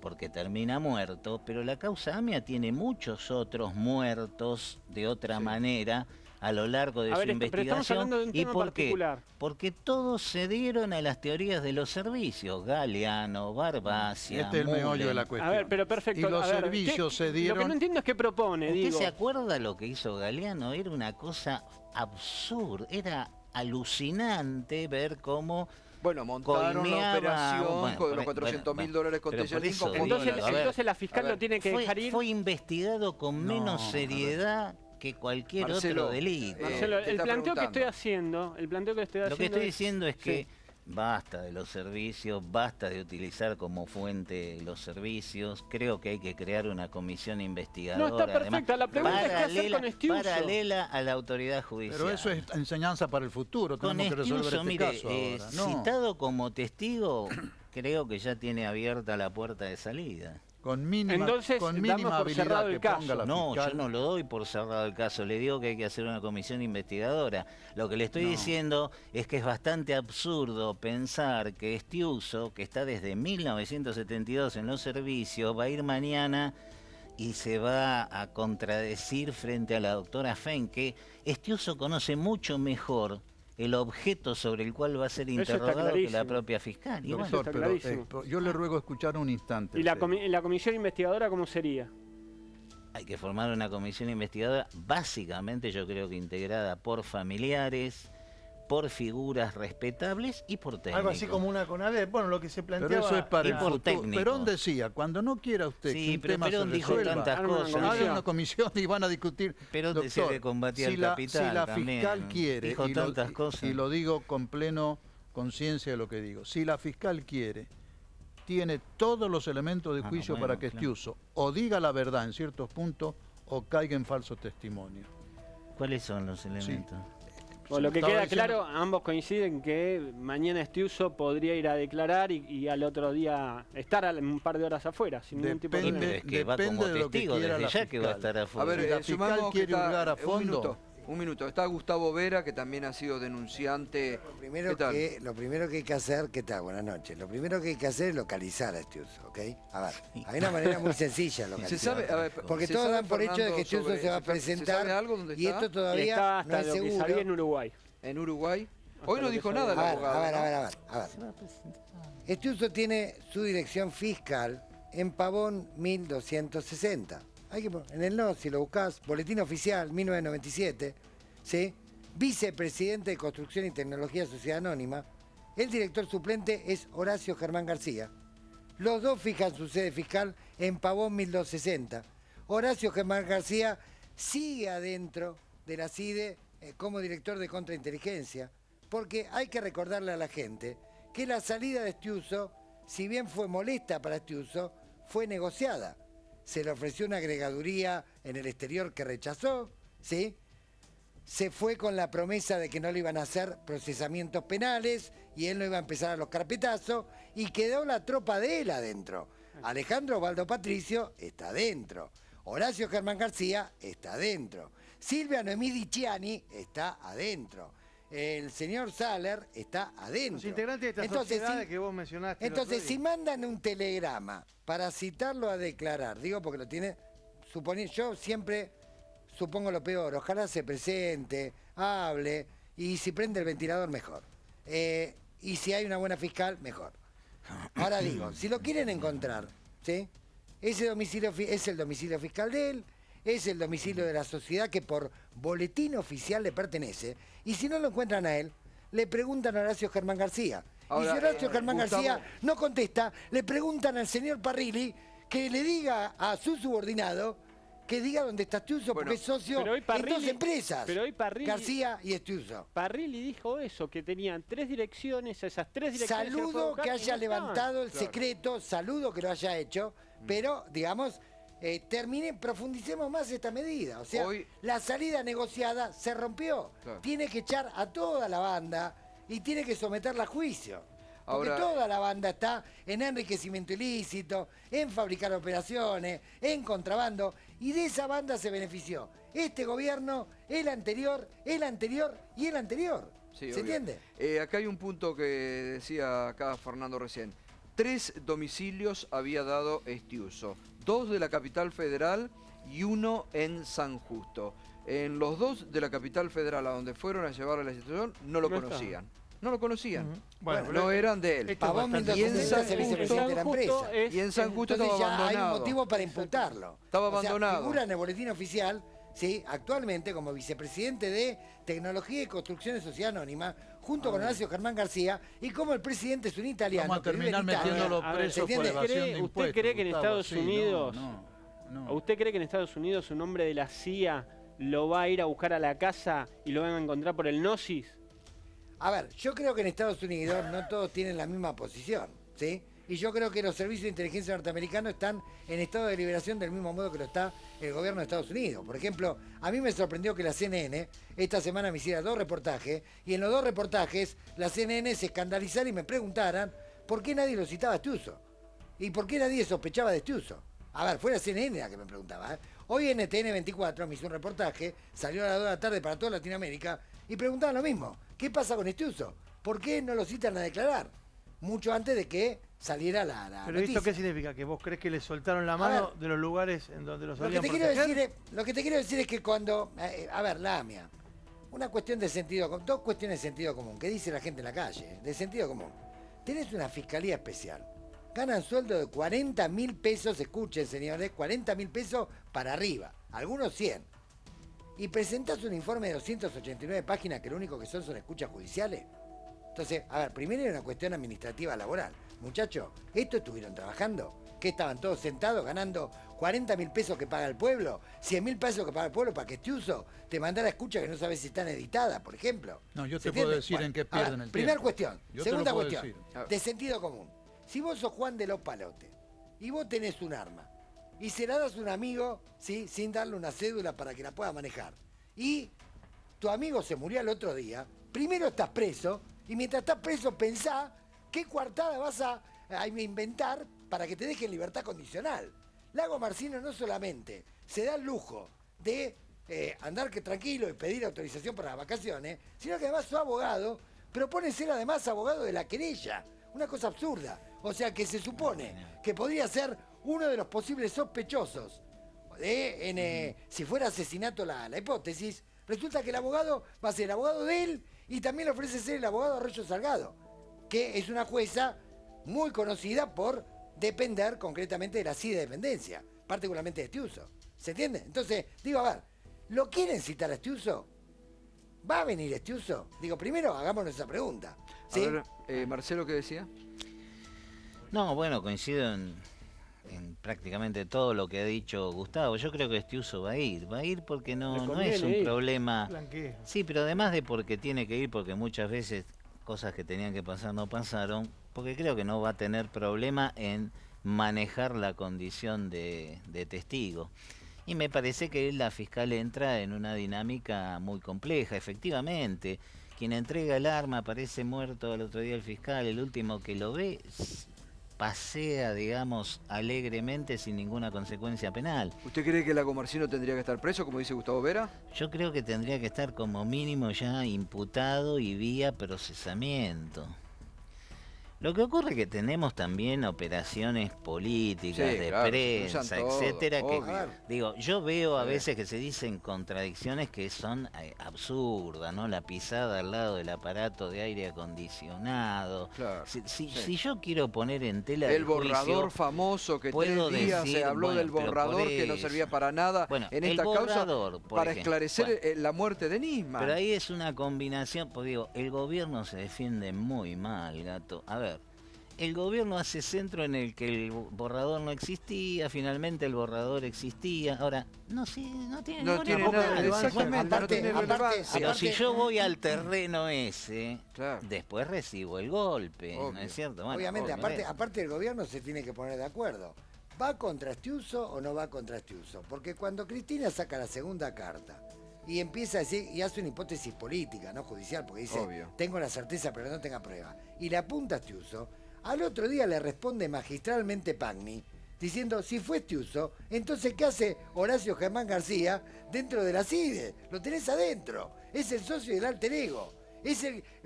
Speaker 5: porque termina muerto, pero la causa AMIA tiene muchos otros muertos de otra manera a lo largo de
Speaker 3: A
Speaker 5: su
Speaker 3: ver, pero estamos
Speaker 5: investigación.
Speaker 3: hablando de un
Speaker 5: ¿Y
Speaker 3: tema
Speaker 5: por qué?
Speaker 3: particular.
Speaker 5: Porque todos se dieron a las teorías de los servicios, Galeano, Barbacia,
Speaker 4: Este es el meollo de la
Speaker 5: Mullen.
Speaker 4: cuestión.
Speaker 3: A ver, pero perfecto.
Speaker 4: Y los
Speaker 3: a ver,
Speaker 4: servicios se
Speaker 3: Lo que
Speaker 4: dieron...
Speaker 3: no entiendo es qué propone,
Speaker 5: ¿Usted
Speaker 3: digo.
Speaker 5: se acuerda lo que hizo Galeano? Era una cosa absurda, era alucinante ver cómo
Speaker 1: Bueno, montaron la
Speaker 5: coimeaba,
Speaker 1: operación
Speaker 5: bueno,
Speaker 1: con los
Speaker 5: bueno,
Speaker 1: 400.000
Speaker 5: bueno,
Speaker 1: dólares con
Speaker 5: pero por
Speaker 1: Tellerlin
Speaker 5: eso
Speaker 1: con
Speaker 5: digo,
Speaker 1: fondos de
Speaker 3: Entonces,
Speaker 1: la
Speaker 5: a ver,
Speaker 3: entonces la fiscal
Speaker 1: a ver,
Speaker 3: lo tiene que dejar ir.
Speaker 5: fue investigado con
Speaker 4: No,
Speaker 5: menos
Speaker 4: a ver.
Speaker 5: seriedad que cualquier
Speaker 1: Marcelo,
Speaker 5: otro delito.
Speaker 3: Marcelo,
Speaker 1: te
Speaker 3: el
Speaker 1: está
Speaker 3: planteo que
Speaker 1: preguntando.
Speaker 3: estoy haciendo, el planteo que estoy
Speaker 5: Lo que
Speaker 3: haciendo
Speaker 5: estoy
Speaker 3: es-
Speaker 5: diciendo es que
Speaker 3: Sí.
Speaker 5: basta de los servicios, basta de utilizar como fuente los servicios. Creo que hay que crear una comisión investigadora.
Speaker 3: No, está perfecta. La pregunta es qué hacer con Estiuso.
Speaker 5: paralela a la autoridad judicial.
Speaker 4: Pero eso es enseñanza para el futuro,
Speaker 5: Con
Speaker 4: tenemos que resolver
Speaker 5: Estiuso,
Speaker 4: este
Speaker 5: mire,
Speaker 4: caso ahora. No,
Speaker 5: citado como testigo, creo que ya tiene abierta la puerta de salida.
Speaker 4: con mínima,
Speaker 3: Entonces,
Speaker 4: con
Speaker 3: damos
Speaker 4: mínima
Speaker 3: por
Speaker 4: habilidad
Speaker 3: cerrado
Speaker 4: que
Speaker 3: el caso.
Speaker 4: ponga la
Speaker 5: No,
Speaker 4: fiscal.
Speaker 5: yo no lo doy por cerrado el caso, le digo que hay que hacer una comisión investigadora. Lo que le estoy
Speaker 4: No.
Speaker 5: diciendo es que es bastante absurdo pensar que Estiuso, que está desde 1972 en los servicios, va a ir mañana y se va a contradecir frente a la doctora Fein, que Estiuso conoce mucho mejor el objeto sobre el cual va a ser
Speaker 3: Eso está
Speaker 5: interrogado que la
Speaker 3: clarísimo.
Speaker 5: propia fiscal. Y bueno,
Speaker 4: Doctor,
Speaker 3: está
Speaker 4: pero,
Speaker 3: clarísimo.
Speaker 4: yo le ruego escuchar un instante.
Speaker 3: ¿Y la,
Speaker 4: sí.
Speaker 3: la comisión investigadora cómo sería?
Speaker 5: hay que formar una comisión investigadora, básicamente yo creo que integrada por familiares, por figuras respetables y por técnicos.
Speaker 2: Algo así como una CONADE, bueno, lo que se planteaba.
Speaker 4: Pero eso es para
Speaker 5: Y
Speaker 4: el
Speaker 5: por
Speaker 4: futuro.
Speaker 5: técnico.
Speaker 4: Perón decía, cuando no quiera usted
Speaker 5: Sí,
Speaker 4: que un
Speaker 5: pero
Speaker 4: tema
Speaker 5: Perón
Speaker 4: se
Speaker 5: dijo
Speaker 4: resuelva,
Speaker 5: tantas
Speaker 3: Arma una
Speaker 5: cosas.
Speaker 3: comisión.
Speaker 4: hagan una comisión y van a discutir.
Speaker 5: Perón decía que combatía
Speaker 4: si
Speaker 5: el
Speaker 4: la,
Speaker 5: capital
Speaker 4: si la
Speaker 5: también.
Speaker 4: fiscal quiere,
Speaker 5: Dijo
Speaker 4: y
Speaker 5: tantas cosas.
Speaker 4: y lo digo con pleno conciencia de lo que digo, si la fiscal quiere, tiene todos los elementos de
Speaker 5: Ah,
Speaker 4: juicio
Speaker 5: bueno,
Speaker 4: para que
Speaker 5: claro.
Speaker 4: Estiuso o diga la verdad en ciertos puntos o caiga en falso testimonio.
Speaker 5: ¿Cuáles son los elementos?
Speaker 3: O lo que
Speaker 4: Estaba
Speaker 3: queda
Speaker 4: diciendo-
Speaker 3: claro, ambos coinciden que mañana Estiuso podría ir a declarar y al otro día estar un par de horas afuera, sin ningún tipo de
Speaker 5: Sí,
Speaker 3: problema.
Speaker 5: pero es que va
Speaker 4: Depende
Speaker 5: como
Speaker 4: de lo que
Speaker 5: testigo,
Speaker 4: quiera
Speaker 5: desde
Speaker 4: la
Speaker 5: ya que va a
Speaker 4: fiscal.
Speaker 5: estar afuera.
Speaker 1: A ver,
Speaker 4: Si la fiscal
Speaker 1: sumamos que
Speaker 4: quiere
Speaker 1: está-
Speaker 4: hurgar a fondo.
Speaker 1: Un minuto. Está Gustavo Vera, que también ha sido denunciante. ¿Qué tal?
Speaker 6: Lo primero que hay que hacer, ¿qué tal? Buenas noches. Lo primero que hay que hacer es localizar a Estiuso, ¿ok? A ver, hay una manera muy sencilla de localizar.
Speaker 1: ¿Se sabe? A ver,
Speaker 6: Porque
Speaker 1: ¿se
Speaker 6: todos
Speaker 1: sabe,
Speaker 6: dan por hecho de
Speaker 1: Fernando,
Speaker 6: que Estiuso
Speaker 1: sobre-
Speaker 6: se va a
Speaker 1: ¿se sabe
Speaker 6: presentar
Speaker 1: algo dónde
Speaker 6: y
Speaker 1: está?
Speaker 6: esto todavía
Speaker 3: Está
Speaker 6: no
Speaker 3: hasta
Speaker 6: es
Speaker 3: lo que
Speaker 6: seguro.
Speaker 3: sabía en Uruguay.
Speaker 1: En Uruguay. Hoy no
Speaker 3: lo que
Speaker 1: dijo
Speaker 3: sabía.
Speaker 1: nada el
Speaker 6: A ver,
Speaker 1: abogado.
Speaker 6: a ver,
Speaker 1: ¿no?
Speaker 6: a ver. Estiuso tiene su dirección fiscal en Pavón 1260. Hay que en el no, si lo buscás, boletín oficial 1997, ¿sí? Vicepresidente de Construcción y Tecnología Sociedad Anónima. El director suplente es Horacio Germán García. Los dos fijan su sede fiscal en Pavón 1260. Horacio Germán García sigue adentro de la CIDE como director de contrainteligencia, porque hay que recordarle a la gente que la salida de Estiuso, si bien fue molesta para Estiuso, fue negociada. Se le ofreció una agregaduría en el exterior que rechazó, ¿sí? Se fue con la promesa de que no le iban a hacer procesamientos penales y él no iba a empezar a los carpetazos y quedó la tropa de él adentro. Alejandro Osvaldo Patricio está adentro. Horacio Germán García está adentro. Silvia Noemí Dicciani está adentro. El señor Saller está adentro.
Speaker 2: Los integrantes de esta
Speaker 6: Entonces,
Speaker 2: sociedad
Speaker 6: sí,
Speaker 2: que vos mencionaste. el
Speaker 6: entonces,
Speaker 2: otro
Speaker 6: si
Speaker 2: día.
Speaker 6: mandan un telegrama para citarlo a declarar, digo porque lo tiene, yo siempre supongo lo peor, ojalá se presente, hable, y si prende el ventilador, mejor. Y si hay una buena fiscal, mejor. Ahora digo, si lo quieren encontrar, ¿sí? Ese domicilio es el domicilio fiscal de él, es el domicilio de la sociedad que por boletín oficial le pertenece, y si no lo encuentran a él, le preguntan a Horacio Germán García.
Speaker 1: Ahora,
Speaker 6: y si Horacio Germán
Speaker 1: Gustavo-
Speaker 6: García no contesta, le preguntan al señor Parrilli que le diga a su subordinado que diga dónde está Estiuso,
Speaker 1: Bueno,
Speaker 6: porque es socio
Speaker 3: pero hoy
Speaker 6: en dos
Speaker 3: Parrilli-
Speaker 6: empresas,
Speaker 3: pero hoy Parrilli-
Speaker 6: García y Estiuso.
Speaker 3: Parrilli dijo eso, que tenían 3 direcciones, esas 3 direcciones... se las fue a
Speaker 6: Saludo
Speaker 3: buscar
Speaker 6: que
Speaker 3: y no
Speaker 6: haya
Speaker 3: estaban.
Speaker 6: levantado el
Speaker 1: Claro.
Speaker 6: secreto, saludo que lo haya hecho, pero, digamos, profundicemos más esta medida. O sea,
Speaker 1: Hoy-
Speaker 6: la salida negociada se rompió.
Speaker 1: Claro.
Speaker 6: Tiene que echar a toda la banda y tiene que someterla a juicio. Porque
Speaker 1: Ahora,
Speaker 6: toda la banda está en enriquecimiento ilícito, en fabricar operaciones, en contrabando, y de esa banda se benefició este gobierno, el anterior y el anterior.
Speaker 1: sí,
Speaker 6: ¿Se
Speaker 1: obvio.
Speaker 6: entiende?
Speaker 1: Acá hay un punto que decía acá Fernando recién. 3 domicilios había dado Estiuso, 2 de la capital federal y 1 en San Justo. En los 2 de la capital federal a donde fueron a llevar a la institución no lo conocían. No lo conocían.
Speaker 2: Bueno,
Speaker 1: No eran de él.
Speaker 6: Pavón
Speaker 2: bastante-
Speaker 6: 1260 es el vicepresidente de la empresa.
Speaker 1: Y en San Justo
Speaker 6: Entonces
Speaker 1: estaba
Speaker 6: ya hay
Speaker 1: abandonado.
Speaker 6: un motivo para imputarlo.
Speaker 1: Estaba
Speaker 6: O sea,
Speaker 1: abandonado.
Speaker 6: figura en el boletín oficial, ¿sí? Actualmente como vicepresidente de Tecnología y Construcción de Sociedad Anónima, junto con Horacio Germán García, y como el presidente es un italiano.
Speaker 4: Vamos a
Speaker 6: que vive en
Speaker 4: terminar
Speaker 6: Italia.
Speaker 4: metiéndolo
Speaker 3: A ver,
Speaker 4: preso
Speaker 6: ¿se
Speaker 4: por
Speaker 6: entiende?
Speaker 4: evasión de
Speaker 3: ¿Usted
Speaker 4: impuestos.
Speaker 3: cree que en
Speaker 4: Gustavo,
Speaker 3: Estados
Speaker 4: sí,
Speaker 3: Unidos-
Speaker 4: no.
Speaker 3: ¿Usted cree que en Estados Unidos un hombre de la CIA lo va a ir a buscar a la casa y lo van a encontrar por el Gnosis?
Speaker 6: A ver, yo creo que en Estados Unidos no todos tienen la misma posición, ¿sí? Y yo creo que los servicios de inteligencia norteamericanos están en estado de liberación del mismo modo que lo está el gobierno de Estados Unidos. Por ejemplo, a mí me sorprendió que la CNN esta semana me hiciera 2 reportajes, y en los 2 reportajes la CNN se escandalizara y me preguntaran por qué nadie lo citaba a Estiuso y por qué nadie sospechaba de Estiuso. A ver, fue la CNN la que me preguntaba, ¿eh? Hoy en TN 24 me hizo un reportaje, salió a las 2 de la tarde para toda Latinoamérica, y preguntaban lo mismo. ¿Qué pasa con Estiuso? ¿Por qué no lo citan a declarar? Mucho antes de que saliera la
Speaker 2: ¿Pero
Speaker 6: noticia.
Speaker 2: esto qué significa? ¿Que vos crees que le soltaron la mano de los lugares en donde los
Speaker 6: Lo que,
Speaker 2: solían
Speaker 6: te quiero
Speaker 2: proteger?
Speaker 6: decir es, lo que te quiero decir es que cuando... a ver, Lamia, una cuestión de sentido común, 2 cuestiones de sentido común, que dice la gente en la calle, de sentido común. Tenés una fiscalía especial. Ganan sueldo de 40.000 pesos, escuchen señores, 40.000 pesos para arriba, algunos 100. Y presentás un informe de 289 páginas que lo único que son escuchas judiciales. Entonces, a ver, primero era una cuestión administrativa laboral. Muchachos, ¿esto estuvieron trabajando? ¿Qué estaban todos sentados ganando 40.000 pesos que paga el pueblo? 100.000 pesos que paga el pueblo para que Estiuso te mandara escucha que no sabes si están editadas, por ejemplo.
Speaker 4: No, yo
Speaker 6: ¿Se
Speaker 4: te puedo
Speaker 6: entiende?
Speaker 4: decir en qué
Speaker 6: a ver,
Speaker 4: pierden el
Speaker 6: Primera
Speaker 4: tiempo.
Speaker 6: cuestión.
Speaker 4: Yo te
Speaker 6: Segunda
Speaker 4: lo puedo
Speaker 6: cuestión,
Speaker 4: decir.
Speaker 6: de sentido común. Si vos sos Juan de los Palotes y vos tenés un arma y se la das a un amigo, ¿sí? Sin darle una cédula para que la pueda manejar, y tu amigo se murió el otro día, primero estás preso, y mientras estás preso pensá qué coartada vas a inventar para que te dejen libertad condicional. Lago Marcino no solamente se da el lujo de andar tranquilo y pedir autorización para las vacaciones, sino que además su abogado propone ser además abogado de la querella. Una cosa absurda. O sea que se supone que podría ser uno de los posibles sospechosos si fuera asesinato la hipótesis. Resulta que el abogado va a ser el abogado de él, y también le ofrece ser el abogado de Arroyo Salgado, que es una jueza muy conocida por depender concretamente de la CIE de dependencia, particularmente de Estiuso. ¿Se entiende? Entonces, digo, a ver, ¿lo quieren citar a Estiuso? ¿Va a venir Estiuso? Digo, primero hagámonos esa pregunta. ¿Sí?
Speaker 1: A ver, Marcelo, ¿qué decía?
Speaker 5: No, bueno, coincido en prácticamente todo lo que ha dicho Gustavo. Yo creo que Estiuso va a ir porque no es un problema.
Speaker 2: Blanqueo.
Speaker 5: Sí, pero además de porque tiene que ir, porque muchas veces cosas que tenían que pasar no pasaron, porque creo que no va a tener problema en manejar la condición de testigo. Y me parece que la fiscal entra en una dinámica muy compleja, efectivamente. Quien entrega el arma aparece muerto al otro día el fiscal, el último que lo ve pasea, digamos, alegremente sin ninguna consecuencia penal.
Speaker 1: ¿Usted cree que el Lago Marcino tendría que estar preso, como dice Gustavo Vera?
Speaker 5: Yo creo que tendría que estar como mínimo ya imputado y vía procesamiento. Lo que ocurre es que tenemos también operaciones políticas,
Speaker 1: Sí,
Speaker 5: de
Speaker 1: claro, se
Speaker 5: prensa,
Speaker 1: cruzan todo,
Speaker 5: etcétera, que
Speaker 1: obvio.
Speaker 5: digo, yo veo a
Speaker 1: Sí.
Speaker 5: veces que se dicen contradicciones que son absurdas, ¿no? La pisada al lado del aparato de aire acondicionado.
Speaker 1: Claro,
Speaker 5: Si yo quiero poner en tela de
Speaker 1: El borrador
Speaker 5: juicio,
Speaker 1: famoso que 3
Speaker 5: puedo
Speaker 1: días se
Speaker 5: decir,
Speaker 1: habló
Speaker 5: bueno,
Speaker 1: del
Speaker 5: pero por
Speaker 1: borrador que no
Speaker 5: eso.
Speaker 1: servía para nada
Speaker 5: Bueno,
Speaker 1: en
Speaker 5: el
Speaker 1: esta causa
Speaker 5: borrador, por
Speaker 1: para
Speaker 5: ejemplo.
Speaker 1: esclarecer
Speaker 5: Bueno.
Speaker 1: la muerte de Nisman.
Speaker 5: Pero ahí es una combinación, pues digo, el gobierno se defiende muy mal, gato. A ver, el gobierno hace centro en el que el borrador no existía, finalmente el borrador existía. Ahora, no tiene
Speaker 1: No
Speaker 5: ninguna
Speaker 1: tiene nada,
Speaker 5: relevancia.
Speaker 1: exactamente, no tiene relevancia.
Speaker 5: Pero si yo voy al terreno ese,
Speaker 1: Claro.
Speaker 5: después recibo el golpe, ¿no
Speaker 1: Obvio.
Speaker 5: es cierto? Bueno,
Speaker 6: Obviamente,
Speaker 5: obviamente.
Speaker 6: aparte el gobierno se tiene que poner de acuerdo. ¿Va contra Estiuso o no va contra Estiuso? Porque cuando Cristina saca la segunda carta y empieza a decir, y hace una hipótesis política, no judicial, porque dice,
Speaker 1: Obvio.
Speaker 6: tengo la certeza pero no tenga prueba. Y le apunta a Estiuso. Al otro día le responde magistralmente Pagni, diciendo, si fue Estiuso, entonces ¿qué hace Horacio Germán García dentro de la CIDE? Lo tenés adentro. Es el socio del alter ego.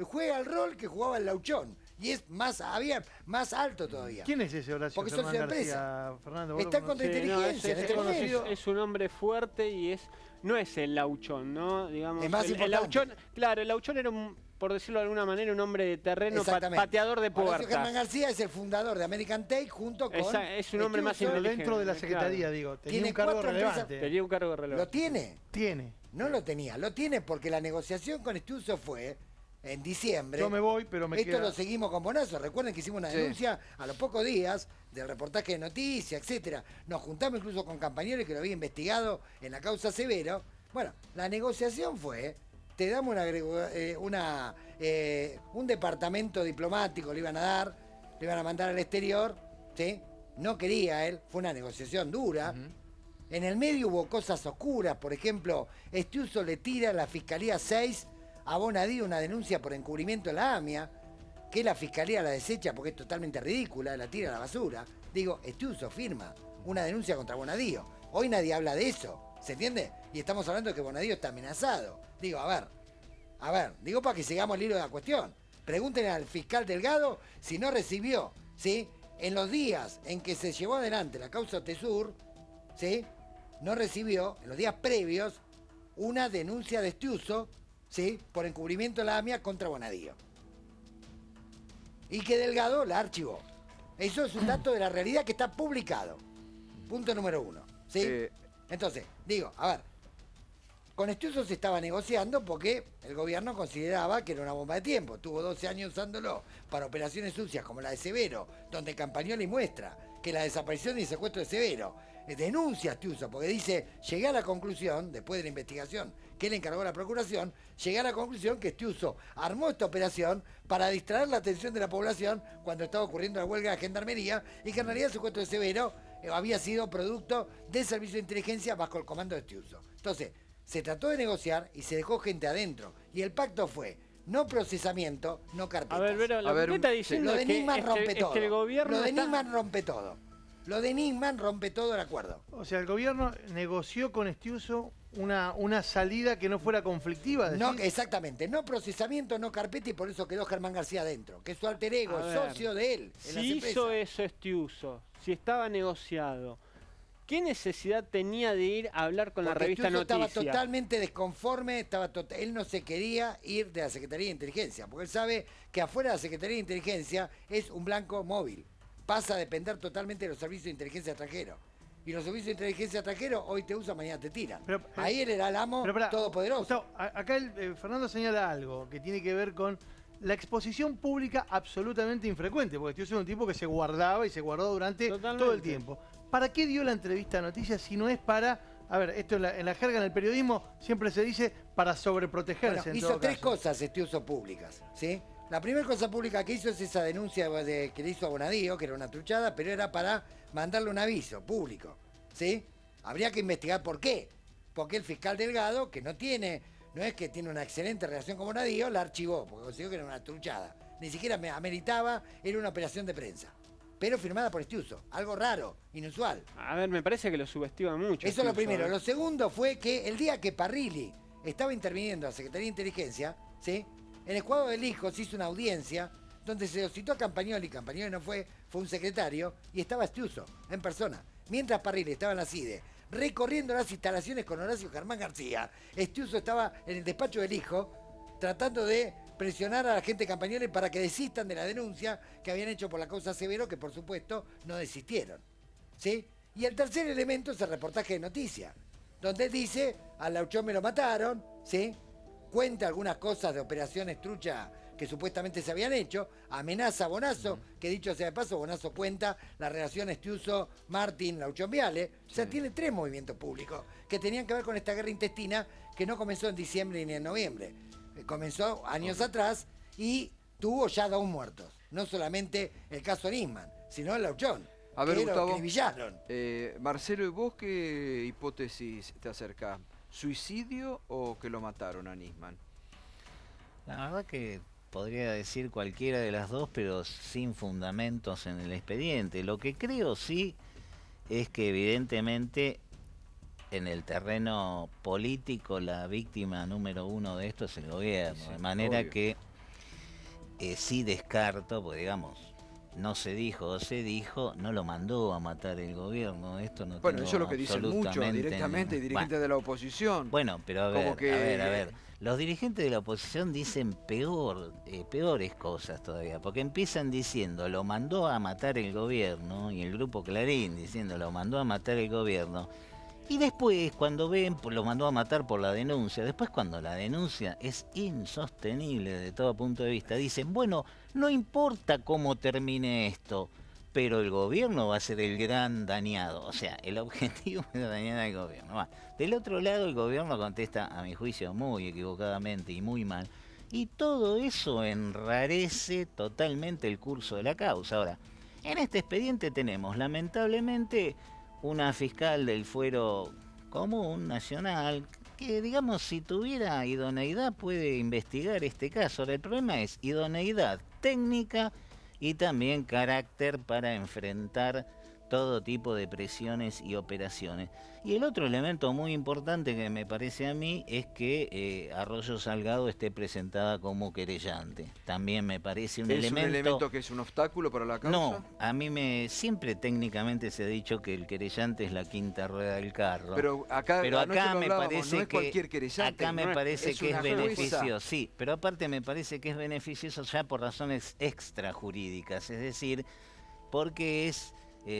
Speaker 6: Juega el rol que jugaba el Lauchón. Y es más alto todavía.
Speaker 2: ¿Quién es ese Horacio
Speaker 6: Porque
Speaker 2: Germán
Speaker 6: socio de
Speaker 2: García,
Speaker 6: empresa.
Speaker 2: Fernando?
Speaker 6: Está contra inteligencia en este momento.
Speaker 3: Es un hombre fuerte y no es el Lauchón, ¿no? Digamos,
Speaker 6: Es más
Speaker 3: el
Speaker 6: importante.
Speaker 3: Lauchón, claro, el Lauchón era, por decirlo de alguna manera, un hombre de terreno,
Speaker 6: Exactamente.
Speaker 3: pateador de
Speaker 6: Horacio
Speaker 3: puertas.
Speaker 6: Germán García es el fundador de American Take junto con...
Speaker 3: Es un hombre más
Speaker 6: Estiuso.
Speaker 2: Pero
Speaker 3: inteligente.
Speaker 2: dentro de la Secretaría,
Speaker 3: claro.
Speaker 2: digo, tenía
Speaker 6: Tiene
Speaker 2: un cargo
Speaker 6: 4 empresas.
Speaker 2: relevante.
Speaker 3: Tenía un cargo relevante.
Speaker 6: ¿Lo tiene?
Speaker 2: Tiene.
Speaker 6: No lo tenía, lo tiene porque la negociación con Estiuso fue en diciembre.
Speaker 2: Yo me voy, pero me
Speaker 6: Esto
Speaker 2: queda...
Speaker 6: lo seguimos con Bonazo. Recuerden que hicimos una
Speaker 1: Sí.
Speaker 6: denuncia a los pocos días del reportaje de noticias, etcétera. Nos juntamos incluso con Campagnoli, que lo había investigado en la causa Severo. Bueno, la negociación fue, te damos un departamento diplomático, le iban a dar, le iban a mandar al exterior, ¿sí? No quería él, fue una negociación dura. En el medio hubo cosas oscuras, por ejemplo, Estiuso le tira a la Fiscalía 6 a Bonadío una denuncia por encubrimiento de la AMIA, que la Fiscalía la desecha porque es totalmente ridícula, la tira a la basura. Digo, Estiuso firma una denuncia contra Bonadío. Hoy nadie habla de eso, ¿se entiende? Y estamos hablando de que Bonadío está amenazado. Digo, a ver, digo para que sigamos el hilo de la cuestión. Pregúntenle al fiscal Delgado si no recibió, ¿sí? En los días en que se llevó adelante la causa Tesur, ¿sí? No recibió, en los días previos, una denuncia de Estiuso, ¿sí? Por encubrimiento de la AMIA contra Bonadío. Y que Delgado la archivó. Eso es un dato de la realidad que está publicado. Punto número 1. ¿Sí? Entonces, digo, a ver, con Estiuso se estaba negociando porque el gobierno consideraba que era una bomba de tiempo. Tuvo 12 años usándolo para operaciones sucias como la de Severo, donde Campagnoli muestra que la desaparición y el secuestro de Severo denuncia a Estiuso, porque dice, llegué a la conclusión, después de la investigación que le encargó la Procuración, llegué a la conclusión que Estiuso armó esta operación para distraer la atención de la población cuando estaba ocurriendo la huelga de Gendarmería y que en realidad el secuestro de Severo había sido producto del servicio de inteligencia bajo el comando de Estiuso. Entonces, se trató de negociar y se dejó gente adentro. Y el pacto fue no procesamiento, no carpetas.
Speaker 3: A ver, pero lo que está diciendo
Speaker 6: Lo de
Speaker 3: es que,
Speaker 6: Nisman rompe todo.
Speaker 3: es que el gobierno
Speaker 6: Lo de
Speaker 3: está...
Speaker 6: Nisman rompe todo. Lo de Nisman rompe todo el acuerdo.
Speaker 2: O sea, el gobierno negoció con Estiuso una salida que no fuera conflictiva.
Speaker 6: No,
Speaker 2: ¿decís?
Speaker 6: exactamente. No procesamiento, no carpeta y por eso quedó Germán García adentro. Que es su alter ego,
Speaker 3: A ver,
Speaker 6: socio de él. En las
Speaker 3: Si
Speaker 6: empresas.
Speaker 3: hizo eso Estiuso, si estaba negociado, ¿qué necesidad tenía de ir a hablar con la
Speaker 6: Porque
Speaker 3: revista
Speaker 6: Estiuso
Speaker 3: Noticias?
Speaker 6: estaba totalmente desconforme, él no se quería ir de la Secretaría de Inteligencia, porque él sabe que afuera de la Secretaría de Inteligencia es un blanco móvil. Pasa a depender totalmente de los servicios de inteligencia extranjeros. Y los servicios de inteligencia extranjeros hoy te usan, mañana te tiran.
Speaker 2: Pero,
Speaker 6: ahí él era el amo todopoderoso.
Speaker 2: Gustavo, acá Fernando señala algo que tiene que ver con la exposición pública absolutamente infrecuente, porque Estiuso era un tipo que se guardaba y se guardó durante todo el tiempo. ¿Para qué dio la entrevista a Noticias si no es para, a ver, esto en la jerga, en el periodismo, siempre se dice para sobreprotegerse?
Speaker 6: Bueno,
Speaker 2: en
Speaker 6: hizo
Speaker 2: todo
Speaker 6: tres
Speaker 2: caso.
Speaker 6: cosas Estiuso públicas, ¿sí? La primera cosa pública que hizo es esa denuncia que le hizo a Bonadío, que era una truchada, pero era para mandarle un aviso público, ¿sí? Habría que investigar por qué. Porque el fiscal Delgado, que no es que tiene una excelente relación con Bonadío, la archivó, porque consideró que era una truchada. Ni siquiera ameritaba, era una operación de prensa. Pero firmada por Estiuso, algo raro, inusual.
Speaker 3: A ver, me parece que lo subestima mucho.
Speaker 6: Eso es lo
Speaker 3: Estiuso,
Speaker 6: primero.
Speaker 3: ¿eh?
Speaker 6: Lo segundo fue que el día que Parrilli estaba interviniendo a la Secretaría de Inteligencia, ¿sí? En el cuadro del hijo se hizo una audiencia donde se lo citó a Campagnoli no fue un secretario, y estaba Estiuso en persona. Mientras Parrilli estaba en la CIDE, recorriendo las instalaciones con Horacio Germán García, Estiuso estaba en el despacho del hijo, tratando de presionar a la gente de Campagnoli para que desistan de la denuncia que habían hecho por la causa Severo, que por supuesto no desistieron. ¿Sí? Y el tercer elemento es el reportaje de Noticias, donde él dice, al Lauchón me lo mataron, ¿sí? Cuenta algunas cosas de operaciones trucha que supuestamente se habían hecho, amenaza a Bonazo, que dicho sea de paso, Bonazo cuenta la relación Estiuso-Martín-Lauchón-Viale. O sea, tiene tres movimientos públicos que tenían que ver con esta guerra intestina que no comenzó en diciembre ni en noviembre. Comenzó años atrás y tuvo ya 2 muertos. No solamente el caso Nisman, sino el Lauchón.
Speaker 1: A ver,
Speaker 6: que lo
Speaker 1: Gustavo,
Speaker 6: acribillaron.
Speaker 1: Marcelo, ¿y vos qué hipótesis te acercás? ¿Suicidio o que lo mataron a Nisman?
Speaker 5: La verdad que podría decir cualquiera de las dos, pero sin fundamentos en el expediente. Lo que creo sí es que evidentemente en el terreno político la víctima número uno de esto es el gobierno.
Speaker 1: Sí,
Speaker 5: de manera
Speaker 1: obvio.
Speaker 5: que sí descarto, pues digamos, no se dijo o se dijo, no lo mandó a matar el gobierno. Esto no
Speaker 1: Bueno,
Speaker 5: tengo
Speaker 1: eso es lo que dicen muchos
Speaker 5: absolutamente
Speaker 1: directamente,
Speaker 5: ningún-
Speaker 1: dirigentes de la oposición.
Speaker 5: Bueno, pero a
Speaker 1: Como
Speaker 5: ver,
Speaker 1: que-
Speaker 5: a ver. Los dirigentes de la oposición dicen peores cosas todavía, porque empiezan diciendo, lo mandó a matar el gobierno, y el grupo Clarín diciendo, lo mandó a matar el gobierno, y después, cuando ven, pues, lo mandó a matar por la denuncia, después cuando la denuncia es insostenible de todo punto de vista, dicen, bueno, no importa cómo termine esto, pero el gobierno va a ser el gran dañado. O sea, el objetivo es dañar al gobierno. Va. Del otro lado, el gobierno contesta, a mi juicio, muy equivocadamente y muy mal. Y todo eso enrarece totalmente el curso de la causa. Ahora, en este expediente tenemos, lamentablemente, una fiscal del fuero común, nacional, que, digamos, si tuviera idoneidad puede investigar este caso. Ahora, el problema es idoneidad técnica y también carácter para enfrentar todo tipo de presiones y operaciones. Y el otro elemento muy importante que me parece a mí es que Arroyo Salgado esté presentada como querellante. También me parece un
Speaker 1: ¿Es
Speaker 5: elemento...
Speaker 1: un elemento que es un obstáculo para la causa?
Speaker 5: No, a mí siempre técnicamente se ha dicho que el querellante es la quinta rueda del carro.
Speaker 1: Pero acá
Speaker 5: Pero
Speaker 1: anoche
Speaker 5: acá
Speaker 1: lo
Speaker 5: me
Speaker 1: hablábamos,
Speaker 5: parece
Speaker 1: no es
Speaker 5: que
Speaker 1: cualquier querellante.
Speaker 5: acá me
Speaker 1: no
Speaker 5: parece que es
Speaker 1: una jueza.
Speaker 5: beneficioso, sí, pero aparte me parece que es beneficioso ya por razones extrajurídicas, es decir, porque es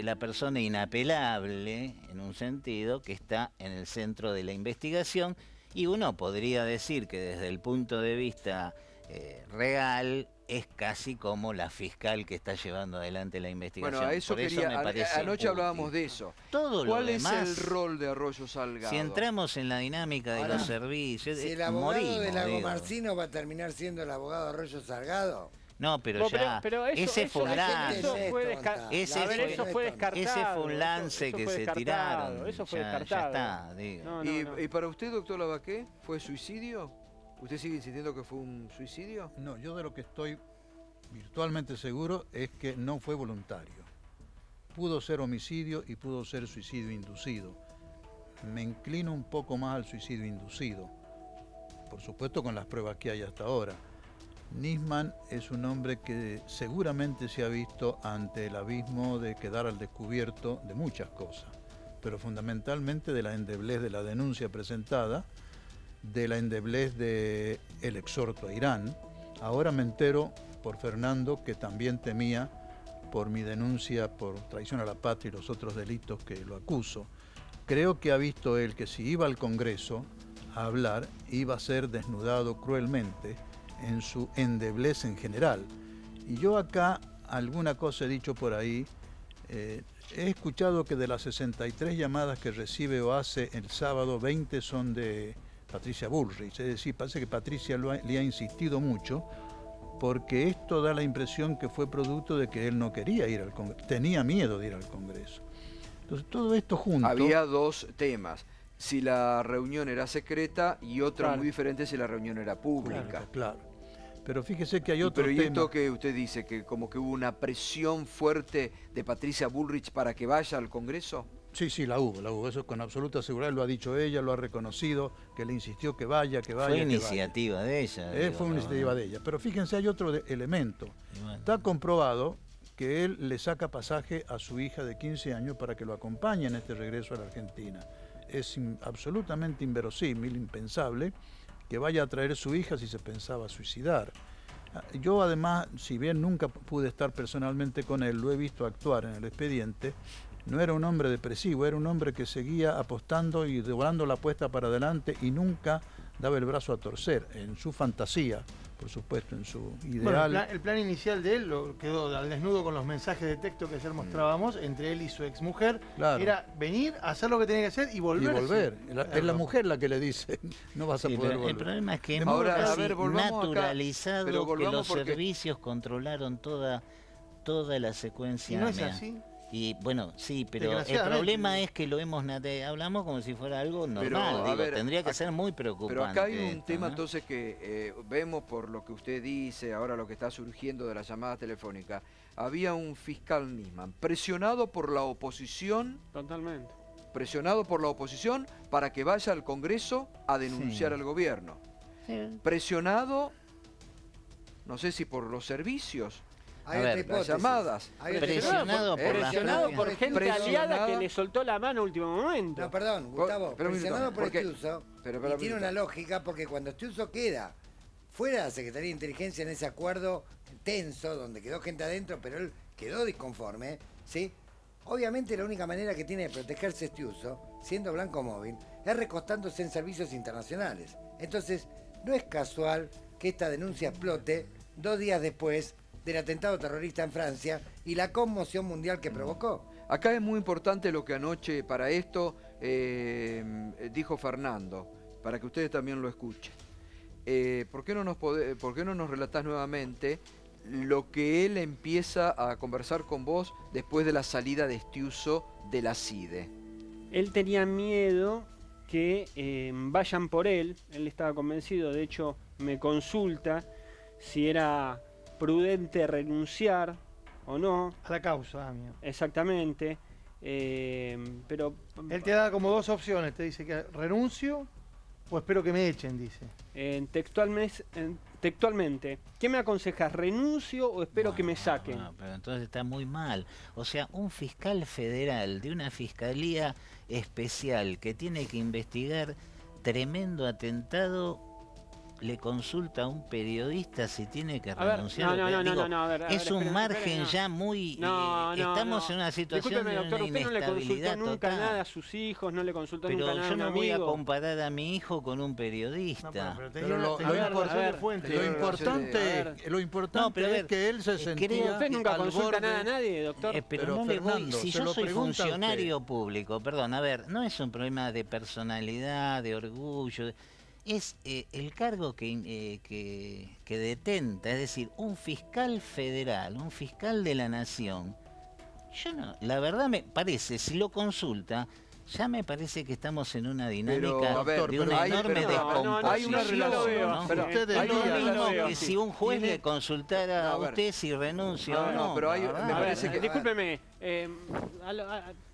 Speaker 5: la persona inapelable, en un sentido, que está en el centro de la investigación, y uno podría decir que desde el punto de vista real es casi como la fiscal que está llevando adelante la investigación.
Speaker 1: Bueno, a eso
Speaker 5: Por eso
Speaker 1: quería.
Speaker 5: me parece
Speaker 1: Anoche
Speaker 5: útil.
Speaker 1: hablábamos de eso.
Speaker 5: Todo lo
Speaker 1: ¿Cuál es
Speaker 5: demás,
Speaker 1: el rol de Arroyo Salgado?
Speaker 5: si entramos en la dinámica de
Speaker 6: Ahora,
Speaker 5: los servicios,
Speaker 6: Si el abogado
Speaker 5: morimos,
Speaker 6: de Lago
Speaker 5: digo.
Speaker 6: Marcino va a terminar siendo el abogado Arroyo Salgado.
Speaker 5: No, pero
Speaker 3: No,
Speaker 5: ya,
Speaker 3: pero
Speaker 5: ese fue un
Speaker 6: la gente
Speaker 5: lance.
Speaker 3: Eso
Speaker 6: es
Speaker 3: fue
Speaker 6: tonta.
Speaker 5: Ese
Speaker 6: La
Speaker 5: fue-
Speaker 6: gente
Speaker 3: eso
Speaker 6: no
Speaker 3: fue
Speaker 6: es tonta.
Speaker 3: descartado.
Speaker 5: Ese fue un lance
Speaker 3: eso
Speaker 5: que
Speaker 3: fue
Speaker 5: se
Speaker 3: descartado,
Speaker 5: tiraron.
Speaker 3: eso fue
Speaker 5: ya
Speaker 3: descartado.
Speaker 5: está, digo.
Speaker 3: No,
Speaker 1: ¿Y para usted, doctor Lavaqué, fue suicidio? ¿Usted sigue insistiendo que fue un suicidio?
Speaker 4: No, yo de lo que estoy virtualmente seguro es que no fue voluntario. Pudo ser homicidio y pudo ser suicidio inducido. Me inclino un poco más al suicidio inducido, por supuesto con las pruebas que hay hasta ahora. Nisman es un hombre que seguramente se ha visto ante el abismo de quedar al descubierto de muchas cosas, pero fundamentalmente de la endeblez de la denuncia presentada, de la endeblez del exhorto a Irán. Ahora me entero por Fernando que también temía por mi denuncia por traición a la patria y los otros delitos que lo acuso. Creo que ha visto él que si iba al Congreso a hablar, iba a ser desnudado cruelmente en su endeblez en general. Y yo acá alguna cosa he dicho por ahí. He escuchado que de las 63 llamadas que recibe o hace el sábado, 20 son de Patricia Bullrich. Es decir, parece que Patricia le ha insistido mucho, porque esto da la impresión que fue producto de que él no quería ir al Congreso, tenía miedo de ir al Congreso. Entonces todo esto junto...
Speaker 1: Había dos temas. Si la reunión era secreta y otra
Speaker 2: Claro.
Speaker 1: muy diferente si la reunión era pública.
Speaker 4: Claro. Pero fíjese que hay otro
Speaker 1: Pero ¿y
Speaker 4: tema.
Speaker 1: esto que usted dice? ¿Que como que hubo una presión fuerte de Patricia Bullrich para que vaya al Congreso?
Speaker 4: Sí, la hubo. Eso con absoluta seguridad lo ha dicho ella, lo ha reconocido, que le insistió que vaya, que vaya.
Speaker 5: Fue
Speaker 4: que vaya.
Speaker 5: iniciativa de ella. digo,
Speaker 4: Fue una
Speaker 5: ¿no?
Speaker 4: iniciativa de ella. Pero fíjense, hay otro elemento.
Speaker 5: Y bueno.
Speaker 4: Está comprobado que él le saca pasaje a su hija de 15 años para que lo acompañe en este regreso a la Argentina. Es absolutamente inverosímil, impensable, que vaya a traer su hija si se pensaba suicidar. Yo además, si bien nunca pude estar personalmente con él, lo he visto actuar en el expediente. No era un hombre depresivo, era un hombre que seguía apostando y devorando la apuesta para adelante y nunca daba el brazo a torcer, en su fantasía, por supuesto, en su ideal.
Speaker 2: Bueno, el plan inicial de él lo quedó al desnudo con los mensajes de texto que ayer mostrábamos entre él y su exmujer.
Speaker 4: Claro.
Speaker 2: Era venir, hacer lo que tenía que hacer y volver.
Speaker 4: Y volver. Es la mujer la que le dice, no vas a
Speaker 5: Sí,
Speaker 4: poder
Speaker 5: pero
Speaker 4: volver.
Speaker 5: el problema es que
Speaker 4: De
Speaker 5: hemos
Speaker 1: Ahora, a
Speaker 5: casi
Speaker 1: ver, volvamos acá.
Speaker 5: naturalizado
Speaker 1: Pero
Speaker 5: que
Speaker 1: volvamos
Speaker 5: los
Speaker 1: porque-
Speaker 5: servicios controlaron toda la
Speaker 2: Y
Speaker 5: secuencia.
Speaker 2: no es
Speaker 5: mea.
Speaker 2: así.
Speaker 5: Y bueno, sí, pero el problema es que lo hablamos como si fuera algo normal.
Speaker 1: Pero, ver,
Speaker 5: tendría que ser muy preocupante.
Speaker 1: Pero acá hay un tema,
Speaker 5: ¿no?
Speaker 1: entonces, que vemos por lo que usted dice, ahora lo que está surgiendo de las llamadas telefónicas. Había un fiscal Nisman presionado por la oposición.
Speaker 3: Totalmente.
Speaker 1: Presionado por la oposición para que vaya al Congreso a denunciar al gobierno. Sí. Presionado, no sé si por los servicios.
Speaker 6: Hay otra hipótesis.
Speaker 1: Las llamadas.
Speaker 5: Presionado
Speaker 3: por gente aliada que le soltó la mano a último momento.
Speaker 6: No, perdón, Gustavo. Presionado por Estiuso. Y tiene una lógica porque cuando Estiuso queda fuera de la Secretaría de Inteligencia en ese acuerdo tenso, donde quedó gente adentro, pero él quedó disconforme, ¿sí? Obviamente la única manera que tiene de protegerse Estiuso, siendo blanco móvil, es recostándose en servicios internacionales. Entonces, no es casual que esta denuncia explote 2 días después del atentado terrorista en Francia y la conmoción mundial que provocó.
Speaker 1: Acá es muy importante lo que anoche para esto dijo Fernando, para que ustedes también lo escuchen. ¿Por qué no nos relatás nuevamente lo que él empieza a conversar con vos después de la salida de Estiuso de la CIDE?
Speaker 3: Él tenía miedo que vayan por él estaba convencido, de hecho me consulta si era prudente renunciar o no.
Speaker 2: A la causa, amigo.
Speaker 3: Exactamente. Pero
Speaker 2: él te da como 2 opciones, te dice que renuncio o espero que me echen, dice.
Speaker 3: Textualmente, ¿qué me aconsejas? ¿Renuncio o espero que me saquen?
Speaker 5: No, pero entonces está muy mal. O sea, un fiscal federal de una fiscalía especial que tiene que investigar tremendo atentado le consulta a un periodista si tiene que renunciar. Es un margen ya muy... estamos en una situación
Speaker 3: Discúlpeme, doctor, usted no le consultó nunca nada a sus hijos, no le consultó nunca nada a un amigo.
Speaker 5: Pero yo no voy a comparar a mi hijo con un periodista.
Speaker 4: Lo importante es que él se sentía
Speaker 3: usted nunca consulta nada a nadie, doctor.
Speaker 5: Pero no le voy... Si yo soy funcionario público, perdón, a ver, no es un problema de personalidad, de orgullo... Es el cargo que detenta, es decir, un fiscal federal, un fiscal de la nación. Yo no, la verdad me parece, si lo consulta, ya me parece que estamos en una dinámica de una enorme descomposición.
Speaker 1: Hay una relación.
Speaker 5: Que si un juez le consultara a usted si renuncia o no.
Speaker 1: Pero me parece que...
Speaker 3: Discúlpeme,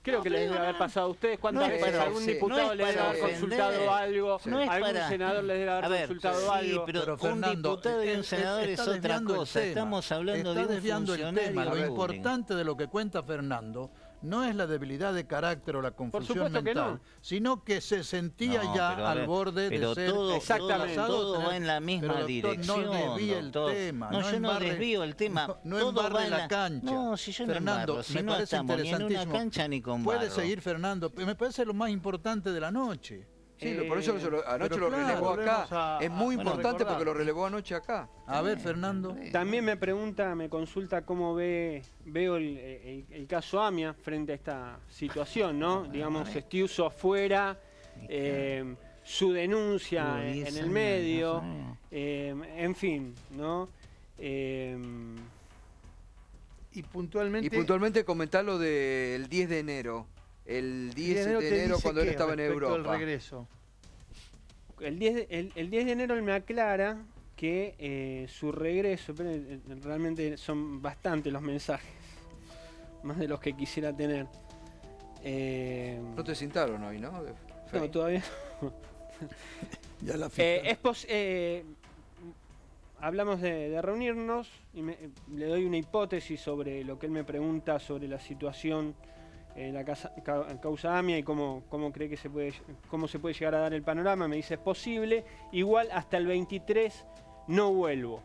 Speaker 3: creo que les debe haber pasado a ustedes. ¿Cuántas veces algún diputado les debe haber consultado algo? ¿Algún senador les debe haber consultado algo?
Speaker 5: Pero un diputado y un senador es otra cosa. Estamos hablando de un funcionario.
Speaker 4: Lo importante de lo que cuenta Fernando no es la debilidad de carácter o la confusión mental, sino que se sentía al borde de ser...
Speaker 5: Exactamente. Todo va en la misma dirección.
Speaker 4: No desvíe el tema.
Speaker 5: Yo no desvío el tema.
Speaker 4: No embarre la cancha.
Speaker 5: No, si yo
Speaker 4: Fernando,
Speaker 5: me parece interesantísimo. Ni en una cancha ni con barro.
Speaker 4: Puede seguir, Fernando. Me parece lo más importante de la noche.
Speaker 1: Sí, por eso anoche lo relevó acá. Es muy importante porque lo relevó anoche acá.
Speaker 4: A ver, Fernando.
Speaker 3: También me consulta cómo veo el caso AMIA frente a esta situación, ¿no? Digamos, Estiuso afuera, su denuncia en el medio, en fin, ¿no?
Speaker 2: Y puntualmente...
Speaker 1: Y puntualmente comentar lo del 10 de enero. El 10 de enero cuando él estaba en Europa.
Speaker 2: El regreso.
Speaker 3: El 10 de enero él me aclara que su regreso, pero realmente son bastantes los mensajes, más de los que quisiera tener.
Speaker 1: No te sentaron hoy, ¿no?
Speaker 3: No, todavía no.
Speaker 4: Ya la
Speaker 3: hablamos de reunirnos y le doy una hipótesis sobre lo que él me pregunta sobre la situación en la causa AMIA y cómo cree que cómo se puede llegar a dar el panorama. Me dice, es posible, igual hasta el 23 no vuelvo.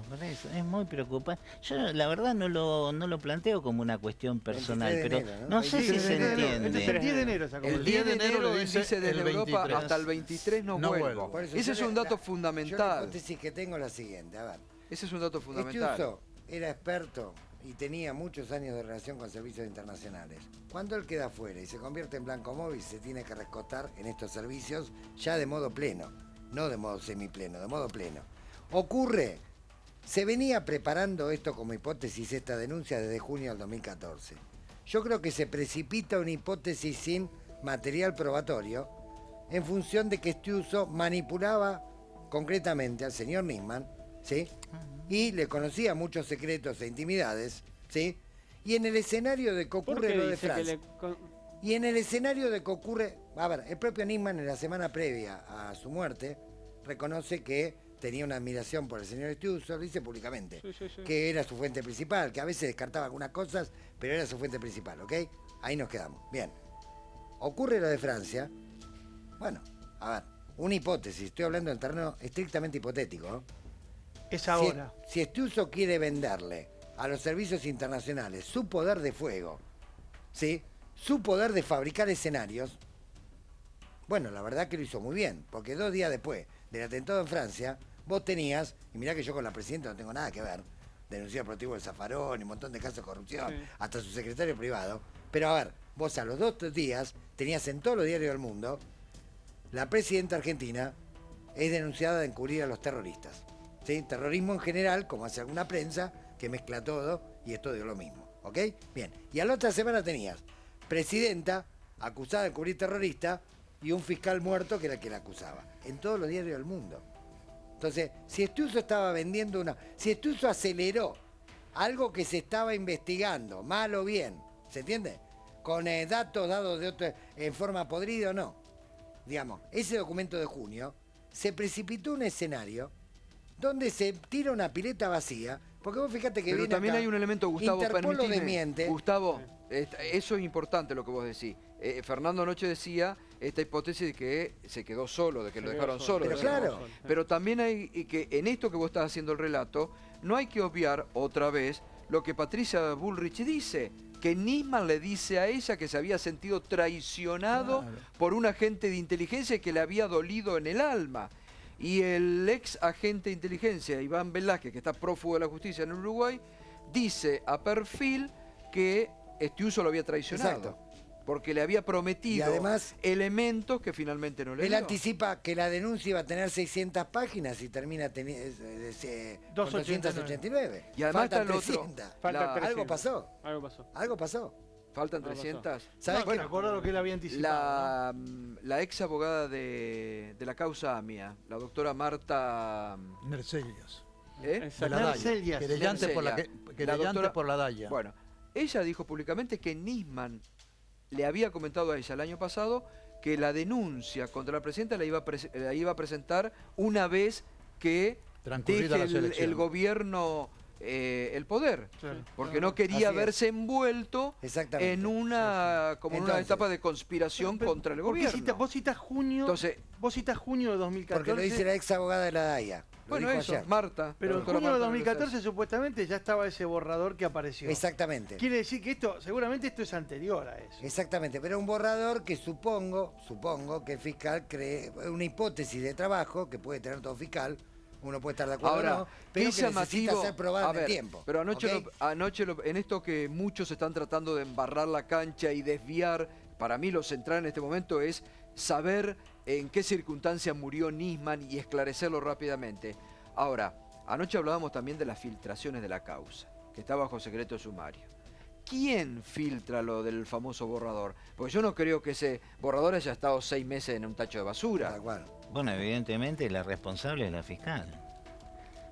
Speaker 5: Por eso, es muy preocupante. Yo la verdad no lo planteo como una cuestión personal, pero enero, no sé si se entiende.
Speaker 2: Este es el 10 de enero.
Speaker 1: El 10 de enero dice desde Europa hasta el 23 no vuelvo. Ese es un dato fundamental.
Speaker 6: Yo la hipótesis que tengo es la siguiente, a ver.
Speaker 1: Ese es un dato fundamental.
Speaker 6: Estiuso era experto y tenía muchos años de relación con servicios internacionales. Cuando él queda fuera y se convierte en blanco móvil, se tiene que rescotar en estos servicios ya de modo pleno, no de modo semipleno, de modo pleno. Se venía preparando esto como hipótesis, esta denuncia desde junio del 2014. yo creo que se precipita una hipótesis sin material probatorio en función de que Estiuso manipulaba concretamente al señor Nisman, ¿sí? Y le conocía muchos secretos e intimidades, ¿sí? Y en el escenario de que ocurre lo de Francia. Y en el escenario de que ocurre... A ver, el propio Nisman en la semana previa a su muerte reconoce que tenía una admiración por el señor Estiuso, lo dice públicamente, que era su fuente principal, que a veces descartaba algunas cosas, pero era su fuente principal, ¿ok? Ahí nos quedamos. Bien. Ocurre lo de Francia. Bueno, a ver, una hipótesis, estoy hablando en terreno estrictamente hipotético, ¿no?
Speaker 2: Es ahora.
Speaker 6: Si Estiuso quiere venderle a los servicios internacionales su poder de fuego, ¿sí? Su poder de fabricar escenarios, bueno, la verdad que lo hizo muy bien, porque 2 días después del atentado en Francia, vos tenías, y mirá que yo con la presidenta no tengo nada que ver, denunciado por motivo del Zaffarón y un montón de casos de corrupción, hasta su secretario privado, pero a ver, vos a los 2 días tenías en todos los diarios del mundo, la presidenta argentina es denunciada de encubrir a los terroristas. ¿Sí? Terrorismo en general, como hace alguna prensa, que mezcla todo y es todo lo mismo. ¿Ok? Bien. Y a la otra semana tenías presidenta acusada de encubrir terrorista y un fiscal muerto que era el que la acusaba. En todos los diarios del mundo. Entonces, si Estiuso estaba vendiendo una... Si Estiuso aceleró algo que se estaba investigando, mal o bien, ¿se entiende? Con datos dados de otro, en forma podrida o no. Digamos, ese documento de junio, se precipitó un escenario donde se tira una pileta vacía, porque vos fíjate que
Speaker 1: pero
Speaker 6: viene
Speaker 1: también
Speaker 6: acá,
Speaker 1: hay un elemento, Gustavo,
Speaker 6: Interpol lo
Speaker 1: permitime.
Speaker 6: desmiente.
Speaker 1: Gustavo, eso es importante lo que vos decís. Fernando anoche decía esta hipótesis de que se quedó solo, de que lo dejaron solo.
Speaker 6: Pero claro.
Speaker 1: Pero también hay que en esto que vos estás haciendo el relato, no hay que obviar otra vez lo que Patricia Bullrich dice, que Nisman le dice a ella que se había sentido traicionado por un agente de inteligencia y que le había dolido en el alma. Y el ex agente de inteligencia, Iván Velázquez, que está prófugo de la justicia en Uruguay, dice a Perfil que Estiuso lo había traicionado.
Speaker 6: Exacto.
Speaker 1: Porque le había prometido
Speaker 6: Y además,
Speaker 1: elementos que finalmente no le
Speaker 6: él
Speaker 1: dio.
Speaker 6: anticipa que la denuncia iba a tener 600 páginas y termina teniendo 289.
Speaker 1: Y además
Speaker 6: Faltan
Speaker 1: está el otro.
Speaker 6: 300.
Speaker 3: Faltan 300.
Speaker 6: Algo pasó.
Speaker 3: Algo pasó.
Speaker 6: Algo pasó.
Speaker 1: Faltan
Speaker 3: No,
Speaker 1: 300.
Speaker 6: ¿Sabés
Speaker 2: Bueno,
Speaker 6: qué?
Speaker 2: acuerdo lo que él había anticipado.
Speaker 1: La ex abogada de la causa AMIA, la doctora Marta...
Speaker 4: Mercelias.
Speaker 1: ¿eh?
Speaker 4: De la Daya.
Speaker 2: Mercelias.
Speaker 4: Querellante por la,
Speaker 1: Mercelias.
Speaker 4: querellante
Speaker 1: La doctora-
Speaker 4: por la Daya.
Speaker 1: Bueno, ella dijo públicamente que Nisman le había comentado a ella el año pasado que la denuncia contra la presidenta la iba a presentar una vez que
Speaker 4: Transcurrida
Speaker 1: deje
Speaker 4: la selección.
Speaker 1: el gobierno el poder,
Speaker 2: Claro.
Speaker 1: porque no quería
Speaker 6: Así es.
Speaker 1: verse envuelto
Speaker 6: Exactamente.
Speaker 1: en una como en una
Speaker 6: Entonces,
Speaker 1: etapa de conspiración
Speaker 2: Pero,
Speaker 1: contra el
Speaker 2: ¿por qué
Speaker 1: gobierno.
Speaker 2: vos citas junio,
Speaker 1: Entonces,
Speaker 2: vos citas junio de 2014.
Speaker 6: Porque lo dice la ex abogada de la DAIA. Lo
Speaker 1: bueno,
Speaker 6: dijo
Speaker 1: eso,
Speaker 6: ayer.
Speaker 1: Marta.
Speaker 2: Pero
Speaker 1: la
Speaker 2: en
Speaker 1: doctora
Speaker 2: junio de
Speaker 1: Marta
Speaker 2: 2014
Speaker 1: Mercedes.
Speaker 2: supuestamente ya estaba ese borrador que apareció.
Speaker 6: Exactamente.
Speaker 2: Quiere decir que esto, seguramente esto es anterior a eso.
Speaker 6: Exactamente, pero un borrador que supongo que el fiscal cree, una hipótesis de trabajo que puede tener todo fiscal, uno puede estar de acuerdo
Speaker 1: Ahora,
Speaker 6: o no, pero
Speaker 1: qué
Speaker 6: que necesita
Speaker 1: llamativo,
Speaker 6: ser probado
Speaker 1: a
Speaker 6: en el
Speaker 1: ver,
Speaker 6: tiempo.
Speaker 1: pero anoche,
Speaker 6: ¿ok?
Speaker 1: en esto que muchos están tratando de embarrar la cancha y desviar, para mí lo central en este momento es saber en qué circunstancia murió Nisman y esclarecerlo rápidamente. Ahora, anoche hablábamos también de las filtraciones de la causa, que está bajo secreto sumario. ¿Quién filtra lo del famoso borrador? Porque yo no creo que ese borrador haya estado 6 meses en un tacho de basura.
Speaker 6: Tal cual.
Speaker 5: Bueno, evidentemente la responsable es la fiscal.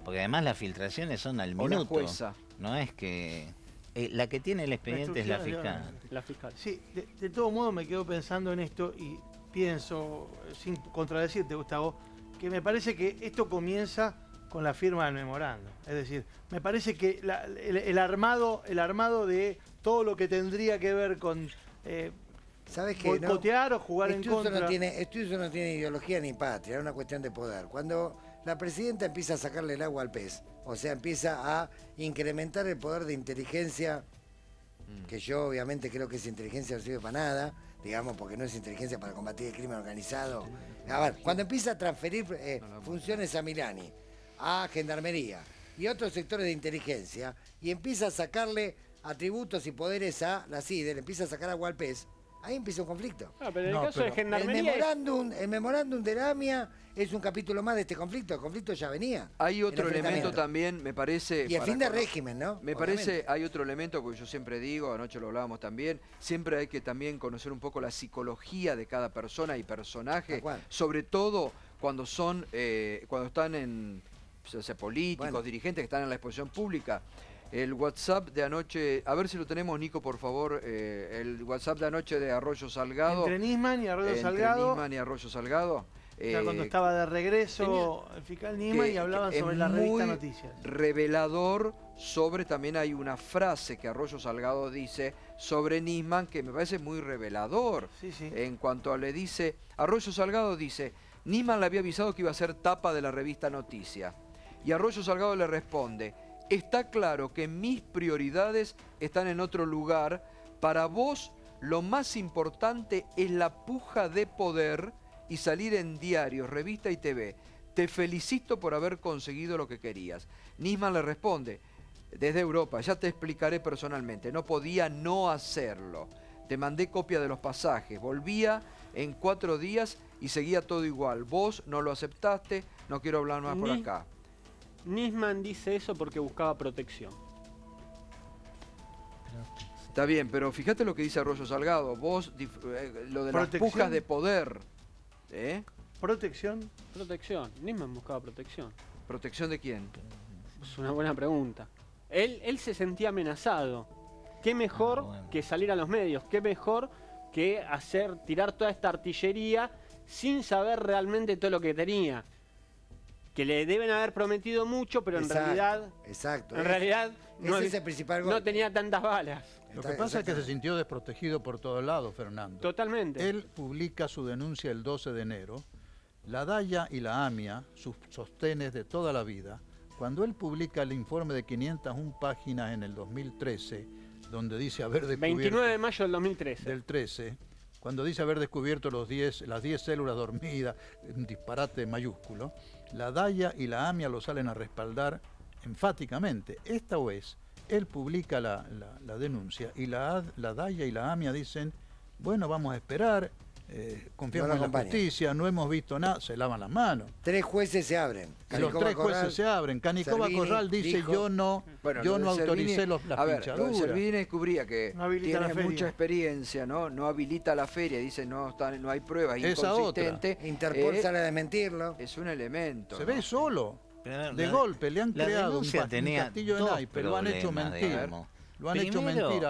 Speaker 5: Porque además las filtraciones son al
Speaker 1: O la
Speaker 5: minuto.
Speaker 1: jueza.
Speaker 5: No es que... la que tiene el expediente es la
Speaker 2: instrucción,
Speaker 5: fiscal.
Speaker 3: La fiscal.
Speaker 2: Sí, de todo modo me quedo pensando en esto y pienso, sin contradecirte, Gustavo, que me parece que esto comienza con la firma del memorando. Es decir, me parece que el armado de todo lo que tendría que ver con
Speaker 6: ¿Sabes qué?
Speaker 2: boicotear o jugar en
Speaker 6: Estiuso
Speaker 2: contra.
Speaker 6: Estiuso no tiene ideología ni patria, es una cuestión de poder. Cuando la presidenta empieza a sacarle el agua al pez, o sea, empieza a incrementar el poder de inteligencia, que yo obviamente creo que esa inteligencia no sirve para nada, digamos, porque no es inteligencia para combatir el crimen organizado. A ver, cuando empieza a transferir funciones a Milani, a Gendarmería y otros sectores de inteligencia, y empieza a sacarle atributos y poderes a la CIDE, le empieza a sacar agua al pez, Ahí empieza un conflicto.
Speaker 3: Pero en el caso de Gendarmería...
Speaker 6: El memorándum de la AMIA es un capítulo más de este conflicto. El conflicto ya venía.
Speaker 1: Hay otro elemento también, me parece...
Speaker 6: Y el fin de régimen, ¿no?
Speaker 1: Me parece, hay otro elemento que yo siempre digo, anoche lo hablábamos también, siempre hay que también conocer un poco la psicología de cada persona y personaje, sobre todo cuando son, cuando están en, o sea, políticos, dirigentes que están en la exposición pública. El WhatsApp de anoche, a ver si lo tenemos, Nico, por favor, el WhatsApp de anoche de Arroyo Salgado.
Speaker 2: Entre Nisman y Arroyo Salgado.
Speaker 1: Entre Nisman y Arroyo Salgado.
Speaker 2: Cuando estaba de regreso el fiscal Nisman y hablaban sobre la revista Noticias.
Speaker 1: Revelador sobre, también hay una frase que Arroyo Salgado dice sobre Nisman que me parece muy revelador. En cuanto a le dice, Arroyo Salgado dice, Nisman le había avisado que iba a ser tapa de la revista Noticia. Y Arroyo Salgado le responde, está claro que mis prioridades están en otro lugar. Para vos lo más importante es la puja de poder y salir en diarios, revista y TV. Te felicito por haber conseguido lo que querías. Nisman le responde, desde Europa, ya te explicaré personalmente, no podía no hacerlo. Te mandé copia de los pasajes, volvía en 4 días y seguía todo igual. Vos no lo aceptaste, no quiero hablar más por acá.
Speaker 3: Nisman dice eso porque buscaba protección.
Speaker 1: Está bien, pero fíjate lo que dice Arroyo Salgado. Vos, lo de las pujas de poder.
Speaker 2: ¿Protección?
Speaker 3: Protección. Nisman buscaba protección.
Speaker 1: ¿Protección de quién?
Speaker 3: Es una buena pregunta. Él se sentía amenazado. ¿Qué mejor que salir a los medios? ¿Qué mejor que tirar toda esta artillería sin saber realmente todo lo que tenía? Que le deben haber prometido mucho, pero en realidad... En realidad
Speaker 6: ese es el principal golpe.
Speaker 3: No tenía tantas balas.
Speaker 4: Lo que pasa es que se sintió desprotegido por todos lados, Fernando.
Speaker 3: Totalmente.
Speaker 4: Él publica su denuncia el 12 de enero. La DAIA y la AMIA, sus sostenes de toda la vida, cuando él publica el informe de 501 páginas en el 2013, donde dice haber descubierto...
Speaker 3: 29 de mayo del 2013.
Speaker 4: Del 13, cuando dice haber descubierto las 10 células dormidas, un disparate mayúsculo, la DAIA y la AMIA lo salen a respaldar enfáticamente. Esta vez, él publica la denuncia y la DAIA y la AMIA dicen, bueno, vamos a esperar, confiamos en la justicia, no hemos visto nada, se lavan las manos.
Speaker 6: 3 jueces se abren.
Speaker 4: Los 3 jueces se abren. Canicova Corral dice, yo no autoricé las pinchaduras.
Speaker 1: Servini descubría que tiene mucha experiencia, no habilita la feria, dice no hay pruebas, inconsistente.
Speaker 6: Interpol sale a desmentirlo.
Speaker 1: Es un elemento.
Speaker 4: Se ve solo. De golpe le han creado un castillo de naipes, lo han hecho mentir. Lo han hecho mentir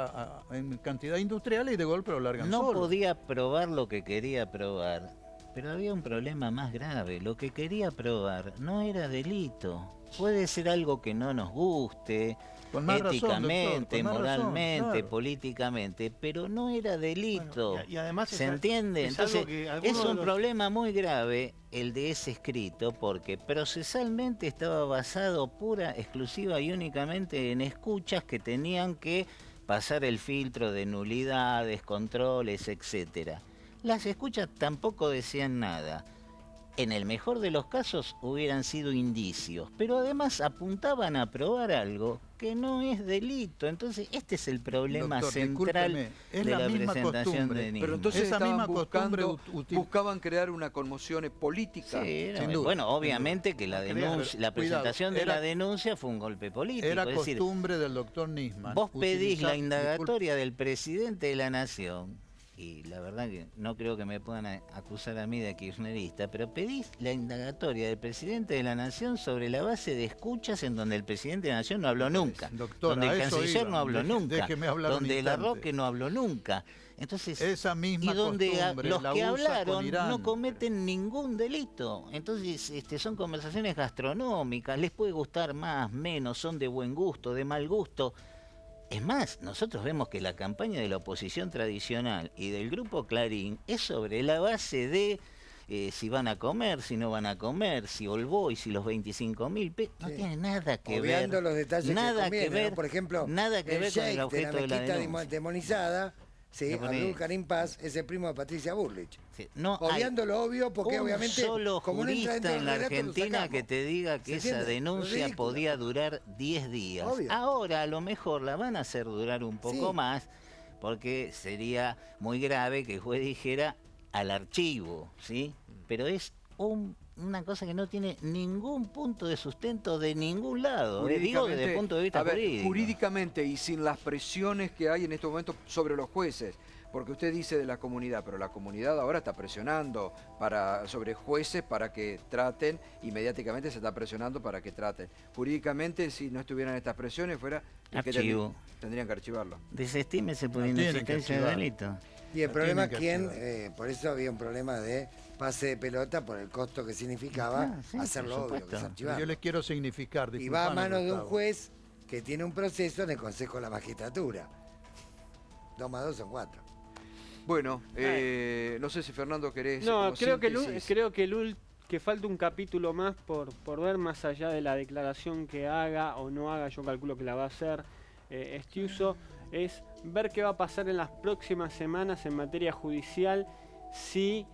Speaker 4: en cantidad industrial y de golpe lo largan solo.
Speaker 5: No podía probar lo que quería probar, pero había un problema más grave. Lo que quería probar no era delito. Puede ser algo que no nos guste, éticamente, moralmente, políticamente, pero no era delito.
Speaker 2: Bueno, y además
Speaker 5: ¿se entiende? Entonces, es un problema muy grave el de ese escrito, porque procesalmente estaba basado exclusiva y únicamente en escuchas que tenían que pasar el filtro de nulidades, controles, etcétera. Las escuchas tampoco decían nada. En el mejor de los casos hubieran sido indicios, pero además apuntaban a probar algo que no es delito. Entonces este es el problema central de la presentación de Nisman.
Speaker 1: Pero entonces buscaban crear una conmoción política.
Speaker 5: Sí, bueno, obviamente que la presentación de la denuncia fue un golpe político.
Speaker 4: Era costumbre del doctor Nisman.
Speaker 5: Vos pedís la indagatoria del presidente de la Nación. Y la verdad que no creo que me puedan acusar a mí de kirchnerista, pero pedís la indagatoria del presidente de la Nación sobre la base de escuchas en donde el presidente de la Nación no habló nunca, donde el canciller no habló nunca, donde Larroque no habló nunca. Entonces,
Speaker 4: esa misma
Speaker 5: y donde los que hablaron
Speaker 4: no
Speaker 5: cometen ningún delito. Entonces son conversaciones gastronómicas, les puede gustar más, menos, son de buen gusto, de mal gusto. Es más, nosotros vemos que la campaña de la oposición tradicional y del grupo Clarín es sobre la base de si van a comer, si no van a comer, si All Boys, si los 25.000 pesos. No tiene nada que ver.
Speaker 6: Los detalles
Speaker 5: nada
Speaker 6: que
Speaker 5: ver,
Speaker 6: ¿no? Por ejemplo,
Speaker 5: nada que ver con el objeto de la denuncia.
Speaker 6: Demonizada, sí, Abdul Karim Paz es el primo de Patricia Bullrich.
Speaker 5: Sí, no
Speaker 6: obviando lo obvio, porque obviamente
Speaker 5: solo
Speaker 6: como
Speaker 5: jurista en la Argentina que te diga que esa denuncia podía durar 10 días.
Speaker 6: Obvio.
Speaker 5: Ahora a lo mejor la van a hacer durar un poco más, porque sería muy grave que el juez dijera al archivo, ¿sí? Pero es una cosa que no tiene ningún punto de sustento de ningún lado, digo desde el punto de vista jurídico.
Speaker 1: Jurídicamente y sin las presiones que hay en estos momentos sobre los jueces, porque usted dice de la comunidad, pero la comunidad ahora está presionando sobre jueces para que traten, y mediáticamente se está presionando para que traten. Jurídicamente, si no estuvieran estas presiones,
Speaker 5: archivo.
Speaker 1: Tendrían que archivarlo.
Speaker 5: Desestímese por inexistencia de delito.
Speaker 6: Y el problema es por eso había un problema de pase de pelota por el costo que significaba hacerlo obvio, que se archivara.
Speaker 4: Yo les quiero significar,
Speaker 6: y va a manos de un juez que tiene un proceso en el Consejo de la Magistratura. 2 más 2 son 4.
Speaker 1: Bueno, no sé si Fernando querés...
Speaker 3: No, creo que falta un capítulo más por ver, más allá de la declaración que haga o no haga, yo calculo que la va a hacer Estiuso, es ver qué va a pasar en las próximas semanas en materia judicial si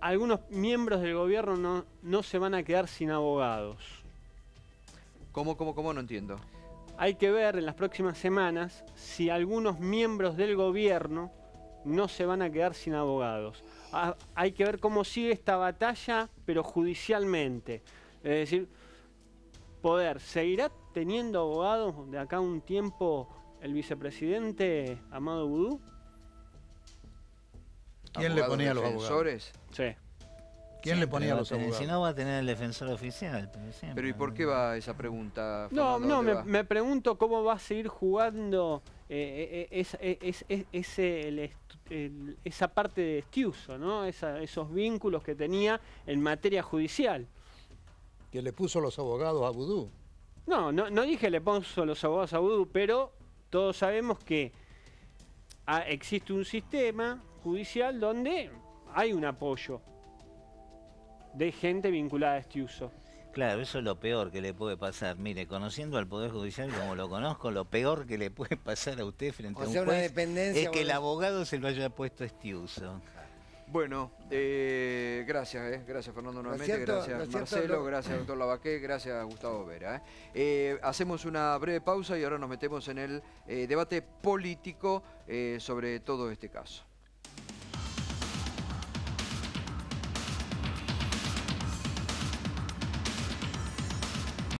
Speaker 3: algunos miembros del gobierno no se van a quedar sin abogados.
Speaker 1: ¿Cómo? No entiendo.
Speaker 3: Hay que ver en las próximas semanas si algunos miembros del gobierno no se van a quedar sin abogados. Hay que ver cómo sigue esta batalla, pero judicialmente. Es decir, ¿seguirá teniendo abogados de acá a un tiempo el vicepresidente Amado Boudou?
Speaker 4: ¿Quién le ponía los abogados?
Speaker 3: Sí.
Speaker 4: ¿Quién le ponía los abogados?
Speaker 5: Si no va a tener el defensor oficial.
Speaker 1: Pero ¿y por qué va esa pregunta,
Speaker 3: Fernando? No,
Speaker 1: me
Speaker 3: pregunto cómo va a seguir jugando esa parte de Estiuso, ¿no? Esos vínculos que tenía en materia judicial.
Speaker 4: ¿Que le puso los abogados a Boudou?
Speaker 3: No dije le puso los abogados a Boudou, pero todos sabemos que existe un sistema judicial donde hay un apoyo de gente vinculada a Estiuso.
Speaker 5: Claro, eso es lo peor que le puede pasar. Mire, conociendo al Poder Judicial como lo conozco, lo peor que le puede pasar a usted frente a un juez es que el abogado se lo haya puesto a Estiuso.
Speaker 1: Bueno, gracias Fernando nuevamente, gracias Marcelo, gracias doctor Lavaqué, gracias Gustavo Vera. Hacemos una breve pausa y ahora nos metemos en el debate político sobre todo este caso.